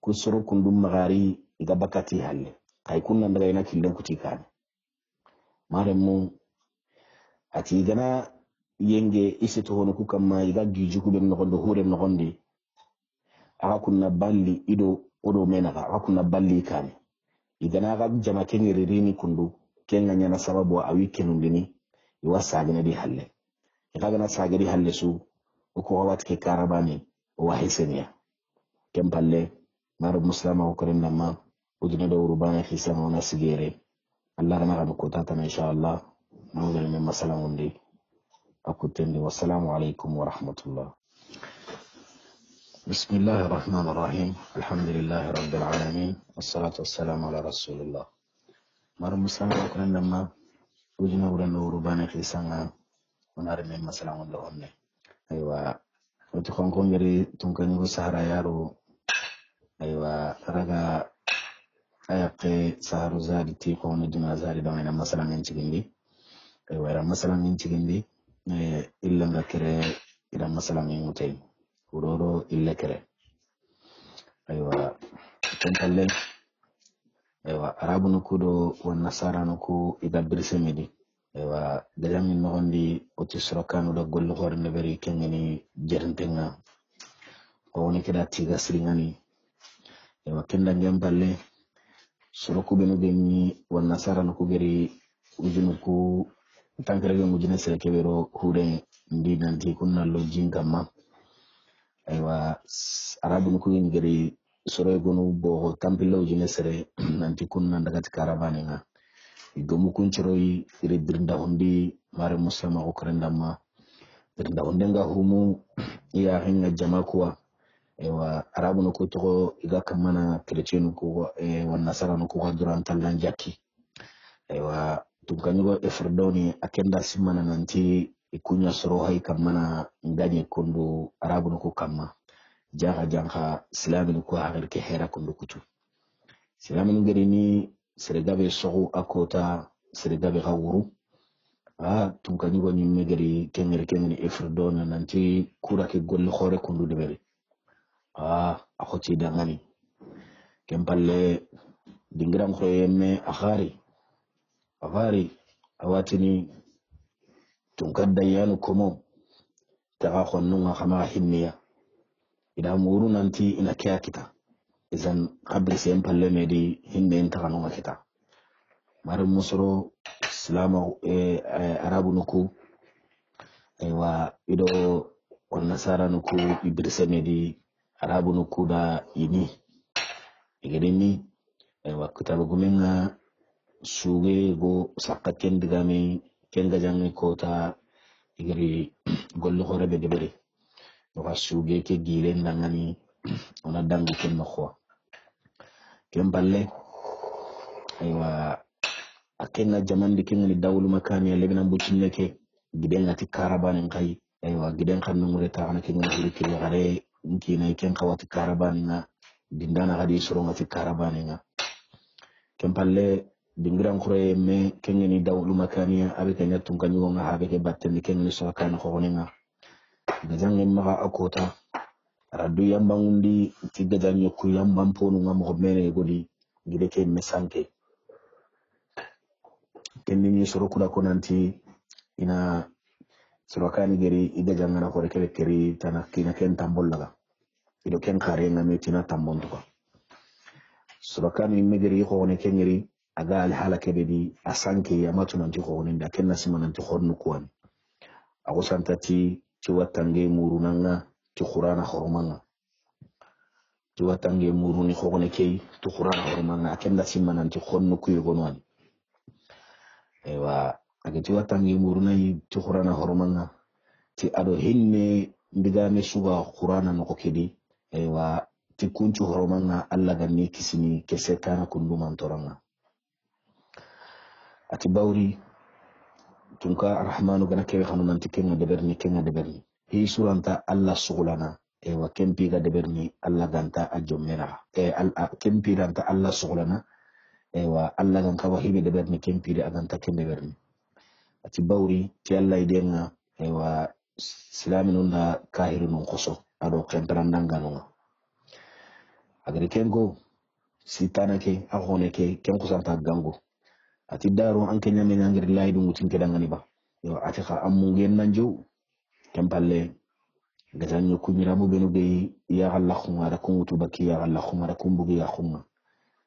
kusoro kundum magari iga bakati halle kay kunna ndaga ina killen kutikani maremu ati gana yenge isitu hono ku kamma iga giju ku ben nogondo hure nogondi aga kunna balli ido odo menaka aga kunna balli kane igana aga jama kengere rini kundu kenga nyana sababu awi kenundini iwa sagene di halle iga gana sagedi halle su uko wawat ke karabani wa hiseniya kempalle maro muslima ko karen namma ujina do urubana hisama wana sigere Allah gana ga ko tata insha Allah mawdal min masalan wundi akutendi wassalamu alaikum wa rahmatullah. بسم الله الرحمن الرحيم الحمد لله رب العالمين والصلاة والسلام على رسول الله. مر مسلم كنا لما وجنا ورنا وربنا في سنة ونرمي مثلا ولهن أيوة وتكون كونجري تمكن سهرة يارو أيوة رجع أيقي سهر زاد تيكون دون زاد دون مثلا ينتجندي أيوة مثلا ينتجندي إلا ذكره إلى مثلا يموتين ورورو إلا كره أيوة تنتلين أيوة عرب نكودو والنصارى نكو إذا برسمدي أيوة دجامي نغندي وتسرقان ولا قول لغور نبري كنغني جرنتنا قوني كده تيغا سرينغاني أيوة كندا جنبالي سرقو بنو بني والنصارى نكو غري وجنكو تنكرغي مجنة سركبيرو هورين ndi nanti kunna lo jingama aywa arabu nuku ngiri sore gonu bo tampilo jine sere nanti kunna ndagati karabane nga igomu kunchiroi iri dirnda hundi mare muslima ko krendama dirnda hunde nga humu ya hinga jamakuwa aywa arabu nuku to iga kamana chrétien ko wa nasara nuku ko duranta lanjaki aywa tukanyugo efrdoni akenda simana nanti ikunya soro hay kamana nganye kundu arabu nuko kamma jaha janha silamin ko hagar ke hera kundu kutu silamin ngari ni seregabe sogu akota seregabe hawuru tunkani go nyimme gari kengere efrdona nanti kura ke golle khore kundu debere akhoti dangani kempalle dingiram khoyemme akhari awatini tunkadda yanu komo taga khonnunga khama hinniya ida muru nanti ina kya kita izan qabli sem palle medi hinne inta nunga kita mar musoro islama arabu nuku aywa ido on nasara nuku ibirse medi arabu nuku da ini igedeni aywa kitabu gumenga suge go sakaken digame kenga jangi kota igri gollo hore be debere wa suge ke gile ndangani ona dangu ken no kemballe aywa akenga jamandi kenni dawlu makani ya lebina butinne ke giden ati karaban ngai aywa giden xannu mureta ana kenni huriki gare nkina ken xawati karaban nga dindana gadi soro ngati karaban nga kemballe dingiran khore me kenni dawlu makani abe kenya tunkanyu nga habe ke batten kenni so kan khonenga gajange maga akota radu yambangundi tiga janyo ku yambam ponu nga mo mene godi gide ke mesanke kenni ni soro kula konanti ina soro kani geri iga jangana khore kele keri tanakina ken tambollaga ido ken kare nga metina tambonduka soro kani megeri khone kenyeri aga al halake bedi asanke ya matu nanti khone nda ken nasima nanti khonu kwani ago santati ci watange murunanga ci qur'ana hormanga ci watange muruni khone kay to qur'ana hormanga akenda simma nanti khonu ku yogonwani ewa aga ci watange murunai ci qur'ana hormanga ti ado hinne ndigame suga qur'ana no ko kedi ewa ti kuncu hormanga alla ganni kisini kese kana kundu mantoranga ati bawri tunka arrahmanu gana kewe khanu nanti kenga deberni hi suranta alla sugulana ewa kempi ga deberni alla ganta ajomera kempi ganta alla sugulana ewa alla ganka wahibe deberni kempi de aganta ken deberni ati bawri ti alla idenga ewa silaminunda kahirunun khoso ado kemperandanga nunga agri kengo sitana ke akhone ke ken kusanta gango ati daro anke nyame ngir laydu mutin ke dangani ba yo atika amungen nanjo kempalle gatanyo kunyira mu benu be ya Allah khunga da kungutu baki ya Allah khunga da kumbugi ya khunga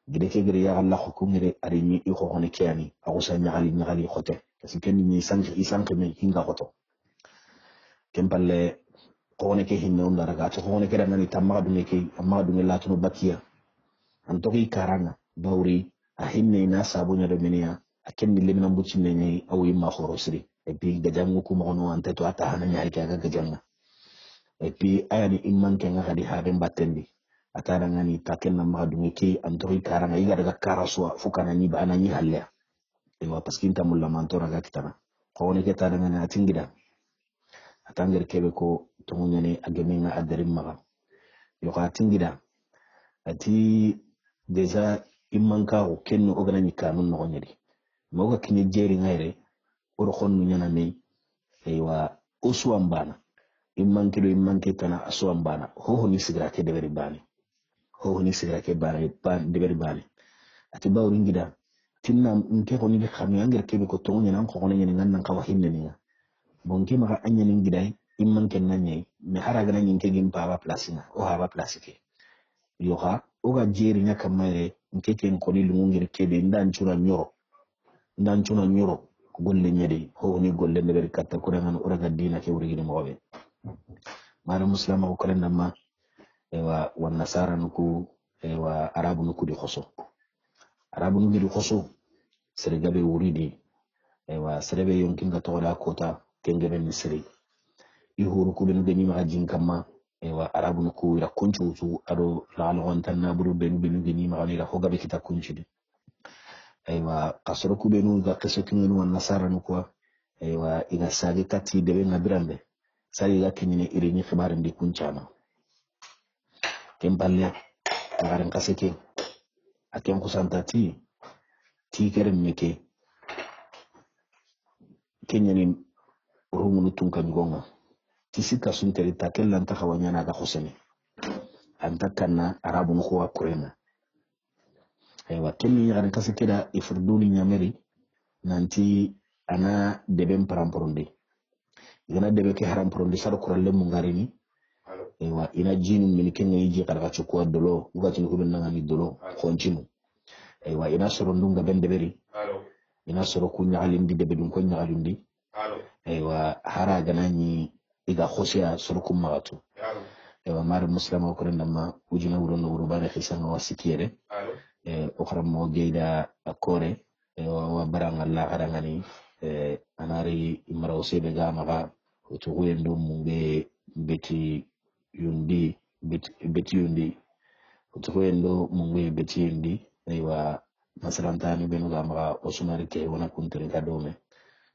gide ke gire ya Allah khungire ari ni iko khone kiani agusa nyagali khote kasi ken ni sanke me hinga khoto kempalle khone ke hinne on daraga to khone ke ngani tamma dunge ke amma dunge latuno bakiya antoki karanga bawri a hinne na sabunya do menia aken ni lemina mbucine ni awi ma khorosri et puis gajangu ko mono ante to ata hana nyaay ka gajanga et puis ayani imman ke nga hadi habe mbattendi atara ngani taken na madungi ki antori karanga iga daga karaswa fukana ni ba anani halle ewa paskin tamulla mantora ga kitana ko woni ke tada ngani atingida atanger kebe ko to ngani agemi nga adarim maga yo ka atingida ati deja imman ka o kenno ogana ni kanun no nyedi moga kini jeri ngaire oro khonnu nyana me ewa uswambana imman ke tana aswambana ho ni sigra ke deberi bani ho ni sigra ke bani ban deberi bani ati bawri ngida tinna nke ko ni khami anger ke ko to nyana ko ko nyani ngan nan ka wahinne ni bonki maka anya ni ngida imman ke nanye me haraga nan nke gim pa place na o ha ba place ke yo ha o ga jeri nya kamare nke ken ko ni lungir ke be ndan chuna nyoro golle nyede ho ni golle deberi katta ko nan o raga dina ke wuri ni mobe mara muslima ko kalenda ma ewa wan nasara nuku ewa arabu nuku di khoso sergabe wuridi ewa serebe yonkinga toda kota kengebe misri ihuru ku ben gani ma jin kama ewa arabu nuku ira kunchu ado la alwan na buru ben gani ma ira hoga be kita kunchi ewa kasoro ku benu ga kesokin wan nasara nuku ewa iga sage kati debe ngabirambe sari ga kinine irini khibarin di kunchama kempalle ngaran kaseke aken kusanta ti kerem meke kenyani rumunu tunka ngonga tisika sunteri takella ntaka wanyana ga khosene antakana arabu nuko akurena ewa kenni ngaran kaseke da ifurduni nyameri nanti ana debem paramporonde igana debe ke haramporonde sar kuralle mungarini ewa ina jinu min kenya yiji kada chukua dolo uga tinu kubin nangani dolo konchinu ewa ina soro ndunga bendeberi ina soro kunya alindi debedun kunya alindi ewa hara ganani iga khosia soro kumagatu ewa mar muslima ko rendama ujina wuro no wuro bana xisanga wasikere okhram mo geida akore ewa wa baranga la harangani anari imraw sebe ga maga to wendo mumbe beti yundi utukwendo mungu beti yundi aywa masalantani benu gama osumari ke wana kuntiri kadome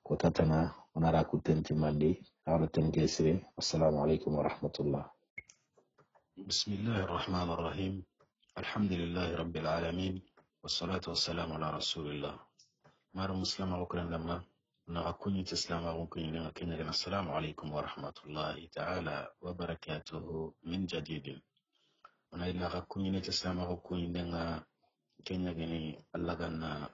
ko tatana onara kutenti mandi awra tenke sire. Assalamu alaikum warahmatullah. Bismillahir rahmanir rahim. Alhamdulillahi rabbil alamin wassalatu wassalamu ala rasulillah. Mara muslima wakran lamma na kunyi tislama kunyi na kenya. Assalamu alaikum warahmatullahi ta'ala wa barakatuhu min jadidin. Ona ila kunyi na tislama kunyi na kenya gani Allah ganna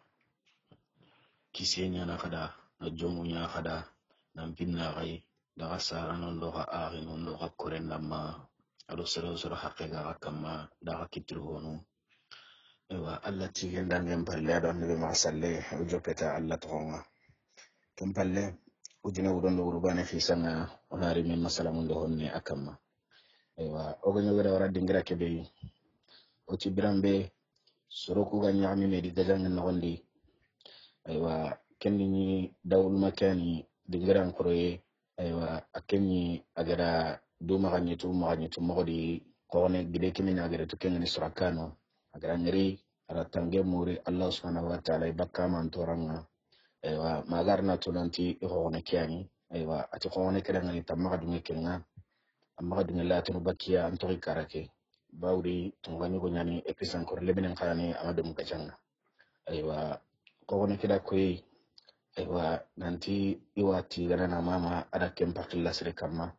kisenya na kada na jomu nya kada na mpinna gai da asara non do ha ari non do ha koren lamma ado sero haqiqa kama da kitru honu ewa Allah tigen dan ngam palle ado nabi ma salle o jopeta Allah tonga tum palle ujina wudon do urbane fi sana onari min masalamun do honne akamma ewa o ganyo gara wara dingira kebe o ci birambe soroku ga nyami me di gajan na wondi aywa kenni ni dawul makani dingiran kroye aywa akenni agara duma ganyitu mogodi kone gide kimina agara to kenni surakano agara ngiri ara tange muri Allah subhanahu wa ta'ala bakka man toranga aywa magarna tunanti ihone kiani aywa ati kone kedanga ni tamma dunga kenga amma dunga latinu bakiya antori karake bawri tungani ko nyani episan ko lebenen khani amadum kacanga aywa ko woni kida koy aywa nanti iwati gana na mama ada kempa khilla sire kama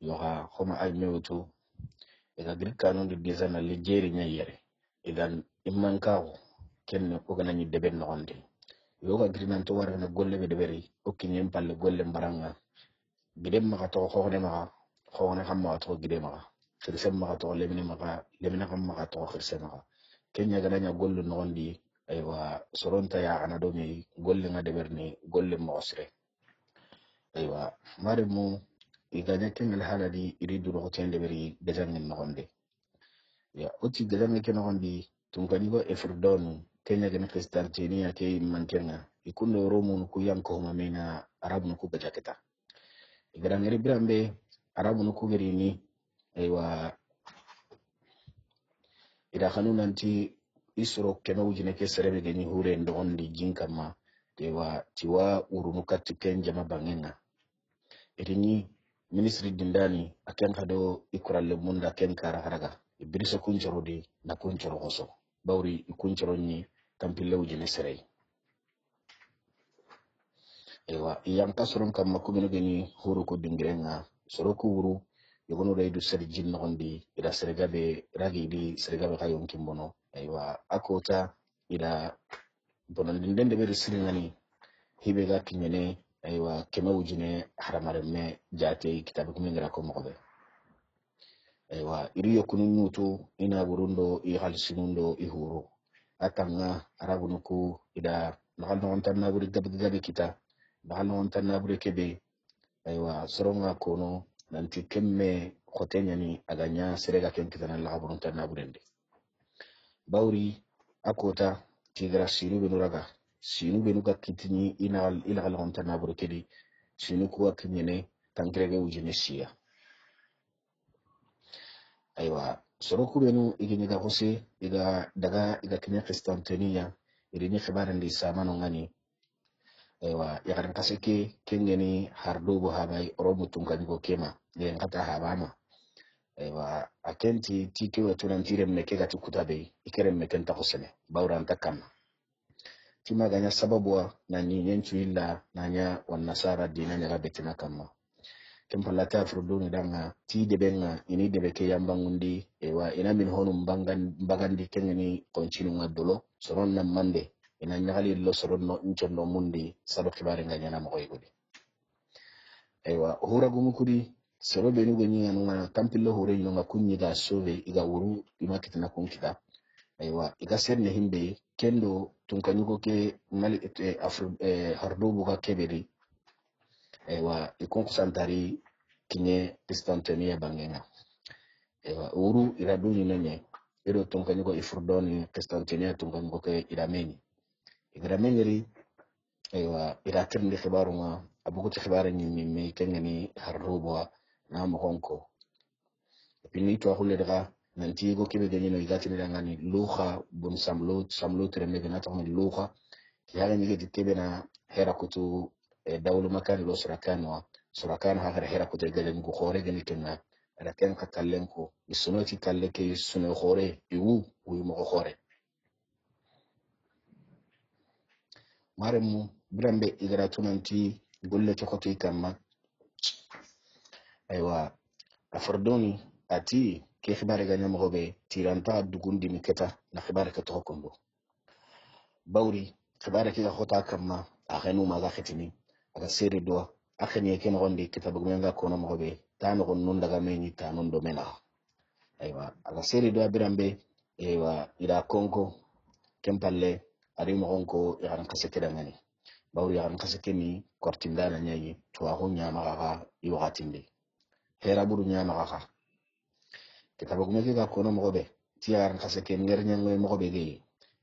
yoha khoma ay mewtu ega grikano de dizana legeri nyayere idan imman kawo kenne ko gana ni deben no onde yoga grinan to warana golle be deberi o kinyen palle golle mbaranga gidem maka to xone xam maka to gidem maka khirsem maka to lemina xam maka to khirsem maka kenya gana nya gollu nondi aywa soronta ya ana do mi golle nga deberni golle mo osre aywa mari mu iganya kengal haladi iridu no tende beri dejangin nondi ya oti dejangin ke nondi tunkani go efurdon kenya gana kristantini ke mankenga ikundo romu ku yanko mamena arabu no ku bajaketa igarangere birambe arabu no ku gerini aywa ida nanti isro kena wujine ke serebe geni hure ndondi jinkama tewa tiwa urunukati kenja mabangenga irini ministry dindani aken kado ikuralle munda ken kara haraga ibirisa kunchorodi na kunchoro hoso bawri ikunchoro ni tampille wujine serei ewa iyam kasron kam makumino geni huru ko dingirenga soroku wuru yogono raidu seri jinno gondi ida sergabe ragi di sergabe kayon kimbono aywa akota ida bonon dindende be siringani hibe ga kinyene aywa kema wujine haramare me jate kitabu kumingra ko mokobe aywa iriyo kunun nutu ina burundo i halsinundo i huru atanga arabunuku ida nakal non tan naburi gabe kita nakal non tan naburi kebe aywa soronga kono nanti kemme khotenyani aganya serega ken kitana la burun tan naburende bawri akota tigra sinu benuraga sinu benuga kitini ila on tan naburu kedi sinu ko kinyene tangrege wujine siya aywa soroku benu igini ga hose daga kinya kristanteniya irini khibarandi samano ngani aywa yakaran kaseke kengeni hardo bo habai oromu tungani go kema len kata habama aywa akenti tike wetu nantire meke gati kutabe ikere meken ta hosene bawran takam tima ganya sababu na ni yenchu illa nanya wan nasara dina nya betina kama kempalata afruduni danga ti debenga ini debeke yambangundi aywa ina min honum bagandi kengeni konchinu ngadolo soron na mande ina nyagali lo soron no inchondo mundi sado kibare nganya na moy gudi aywa hura gumukudi sero benu goni anuma tampillo hore nyonga kunyi ga sove iga wuru imakitina kunkida aywa iga serne himbe kendo tunkanyugo ke mali afro hardubu ga keberi aywa ikon santari kinye distantenia bangenga aywa wuru ira duni nenye ero tunkanyugo ifurdoni distantenia tunkanyugo ke irameni igramengeri aywa ira kirndi khibaru ma abuguti khibaru nyimmi kengeni hardubu na mohonko pini to hulle daga nanti go kebe ganyi no igati ni ngani luha bun samlo treme gana to ni luha yala ni gidi kebe na hera kutu dawlu makani lo surakan ha hera kutu gelen go khore gani kenna ala ken ka kallen ko isunoti kalle ke suno khore iwu mo khore maremu brambe igara tunanti golle to koto ikamma aywa afardoni ati ke khibare ganya mogobe tiranta dugundi miketa na khibare ka to kombo bawri khibare ke khota kamma akhenu maga khitini aga seri do akheni ke no gondi kitabu menga kono mogobe tano gon nun daga meni tanon do mena aywa aga seri do birambe aywa ila konko kempalle ari mo gonko yaran kasete dangani bawri yaran kasete ni kortindana nyayi to ahunya maga iwatinde hera buru nya maga kitabu kumeke ga kono mogobe tiyaran kaseke ngernya ngoy mogobe ge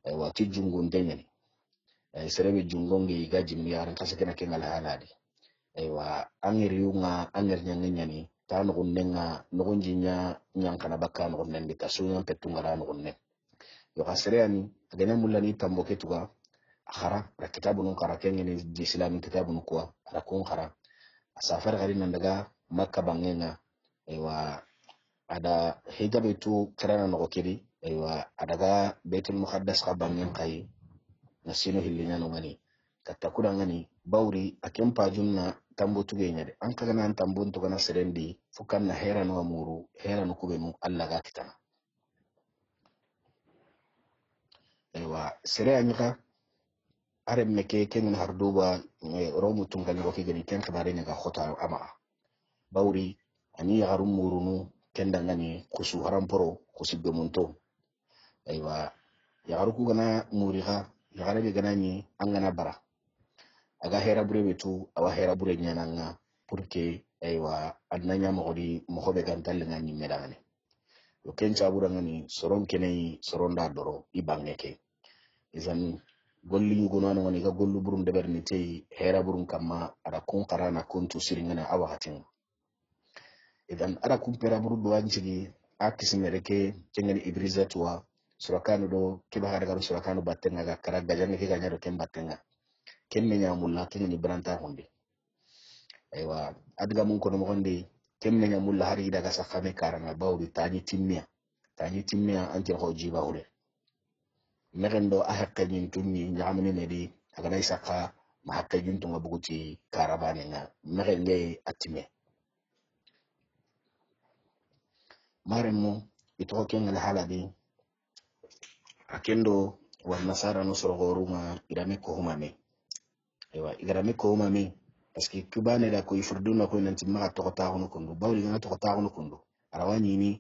aywa ti jungun denyani ay serebe jungongi ga jimmi yaran kaseke na kengal haladi aywa angeri yunga angernya nganyani tanu kunnenga nugunjinya nyankana bakka nugunnen bi kasunya petungara nugunne yo kasreani agene mulani tambo ketuga akhara ra kitabu nun kara kengeni di islami kitabu nun kwa ara kun kara asafar gari nan daga makka bangenga aywa ada hijabe tu karana no kiri aywa adaga baitul muqaddas ka bangen kai nasino hillinya no ngani katakura ngani bawri akem pajunna tambo tuge nyade an kaga nan tambo to kana serendi fukan na hera no amuru hera no kubenu alla ga kitana aywa sere anyika arem meke kemin harduba romu tungal ko kigani ken khibare ne ga khota ama bawri ani yarum murunu kenda ngani kusu haramporo kusibbe munto aywa yaru ku gana muriha yagare be gana ni angana bara aga hera bure betu awa hera bure nyananga purke aywa adnanya mogodi mogobe gantal ngani medane yo ken chabura ngani soron kenai soronda doro ibangeke izan golli yugono no ngani ga gollu burum de berni tei hera burum kamma ada kun qarana kuntu siringana awa hatin idan ada kun pera buru do anjigi akismereke kengani ibrizatwa surakanu do kiba hada garu surakanu battenga ga kara gajange ke ganya do ken battenga kemme nyamulla kengani branta hunde aywa adga mun ko no gonde kemme nyamulla hari daga sakame karanga bawdi tani timmiya anje ho jiba hule megendo a hakke nyin tunni nyamne ne di aga nay saka ma hakke nyin tunga buguti karabane nga megende atime maremo ito ken la haladi akendo wa nasara no sorogoruma irame ko humame ewa igarame ko humame paski kubane da ko ifurduna ko nanti ma to ta hono kundu bawli na to ta hono kundu arawani ni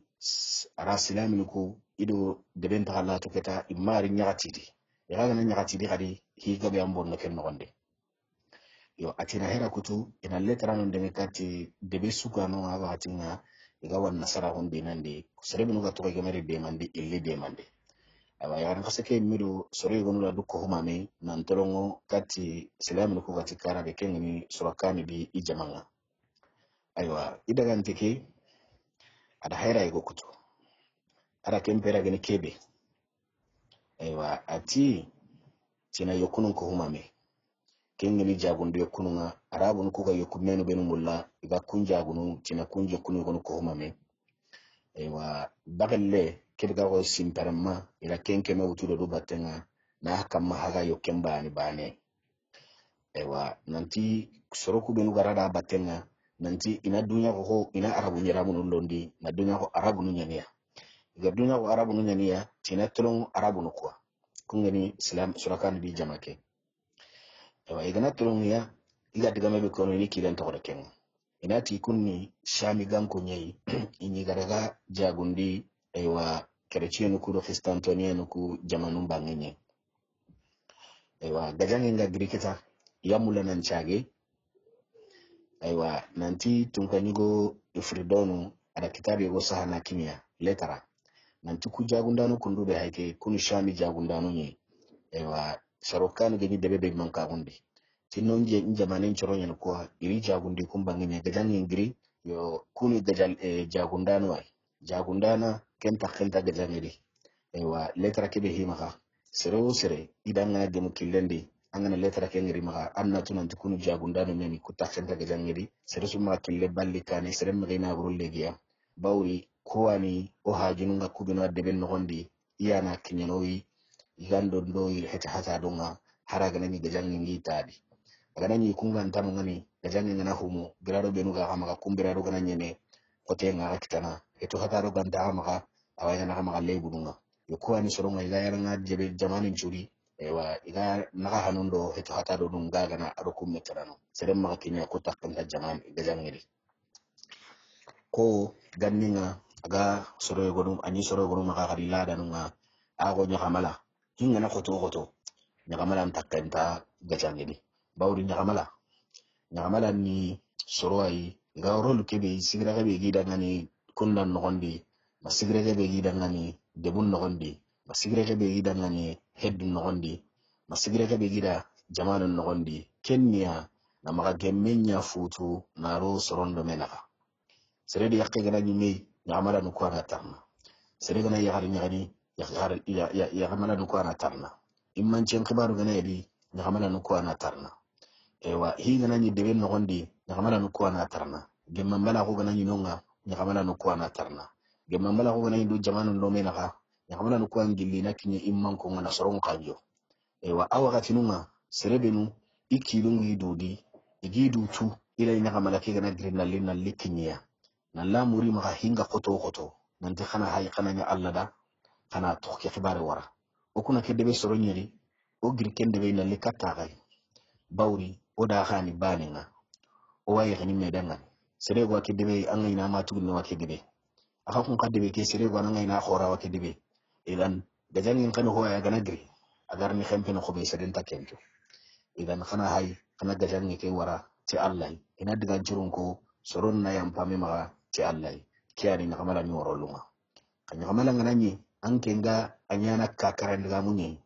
ara silamin ko ido deben ta Allah to keta imari nyaatidi yaga na nyaatidi hadi hi gabe ambon no ken no gonde yo atina hera kutu ina letra non de mekati debe suka no aba atina iga wan nasara honde nande serebe no gato ga mari de mande ille de mande aba yaran kasake mido sore gonu la dukko humame nan tolongo kati silamin ko gati kara be kengni surakani bi ijamanga aywa idagante ke ada hera ego kutu ada kempera gani kebe aywa ati tina yokunun ko humame kengeni jagundu yokununga arabu ko ga yokumenu benu mulla iga kunjagunu tina kunje kunu gonu ko humame aywa bagalle kebe ga ko simparama ila kenke me wutudo do batenga na kamma haga yokemba ni bane aywa nanti soroku benu garada batenga nanti ina dunya ko ina arabu nyaramu londi na dunya ko arabu nyaniya iga dunya ko arabu nyaniya tina tolong arabu no kwa kungeni islam surakan bi jamake aywa igana tolong ya iga diga mebe kono ni kilen to ko ken inati kunni shami ganko nyei inyi garaga jagundi aywa chrétien ku do christiantonien ku jamanu bangenye aywa gajange nga griketa yamula nan chage aywa nanti tunkanigo ifridonu ada kitabe go sahana kimia letara nanti ku jagundanu kundube hayke kunu shami jagundanu nye aywa sarokanu gani debe manka gundi tinonje njamanen choronyen ko iri jagundi kumbangene gajange ngiri yo kunu gajal jagundanu ay jagundana kenta khenta gajange aywa letara kebe himaka sere idanga demu killendi angana letra kengiri maka anna tunan tukunu jagundano meni kutakhenta gajangiri sere suma kille balli kane sere mgina burulle giya bawri kowani o hajinunga kubino deben nogondi iyana kinyanoyi igando ndoyi heta hata donga haraga nani gajangi ngi tadi aga nani kunga ntano ngani gajangi ngana humu birado benuga hamaka kumbirado gana nyene kote nga kitana eto hata do ganta hamaka awaya na hamaka lebudunga yokowani soronga igayara nga jebe jamanin churi ewa iga naga hanundo heto hata do dum gaga na ado kummetarano serem maka kinya ko takanta jaman gajangiri ko ganninga aga soro godum ani soro godum maka harila danunga ago nyakamala hinga na koto nyakamala ntakanta gajangiri bawri nyakamala ni soro ai ga rolu kebe sigira kebe gida ngani kundan nogondi masigira kebe gida ngani debun nogondi masigira kebe gida ngani heddun nogondi masigira kebe gida jamanun nogondi kenya na maka gemmenya futu naro sorondo menaka sere di yakke gana nyime nyakamala nuko ana tarna sere gana yagari nyagani yakamala nuko ana tarna imman chen kibaru gana yadi nyakamala nuko ana tarna ewa hi gana nyi deben nogondi nyakamala nuko ana tarna gemmambala ko gana nyinonga nyakamala nuko ana tarna gemmambala ko gana ndu jamanun do menaka nyakamala nuko angili na kinye imman ko ngana soron kanjo ewa awa katinunga serebenu ikilungu idudi igidu tu ila nyakamala ke gana grina lina likinya na la muri maka hinga koto nanti khana hay khana nya alla da khana toke khibare wara okuna ke debe soro nyeri o girken de be lalle katta gai bawri o da hani baninga o wayi hani medanga sere go ke debe an ina ma tugun no ke debe aka kun kadde be ke sere go nan ina khora wa ke debe idan gajangin kan ho ya ganagri agar ni khempe no khobe seren takento idan khana hay kana gajangi ke wara ti Allah ina diga jirun ko soron na yam pame ma ti Allah kiyani na kamala ni worolunga kanya kamala ngana ni an kenga anyana kakaran diga munye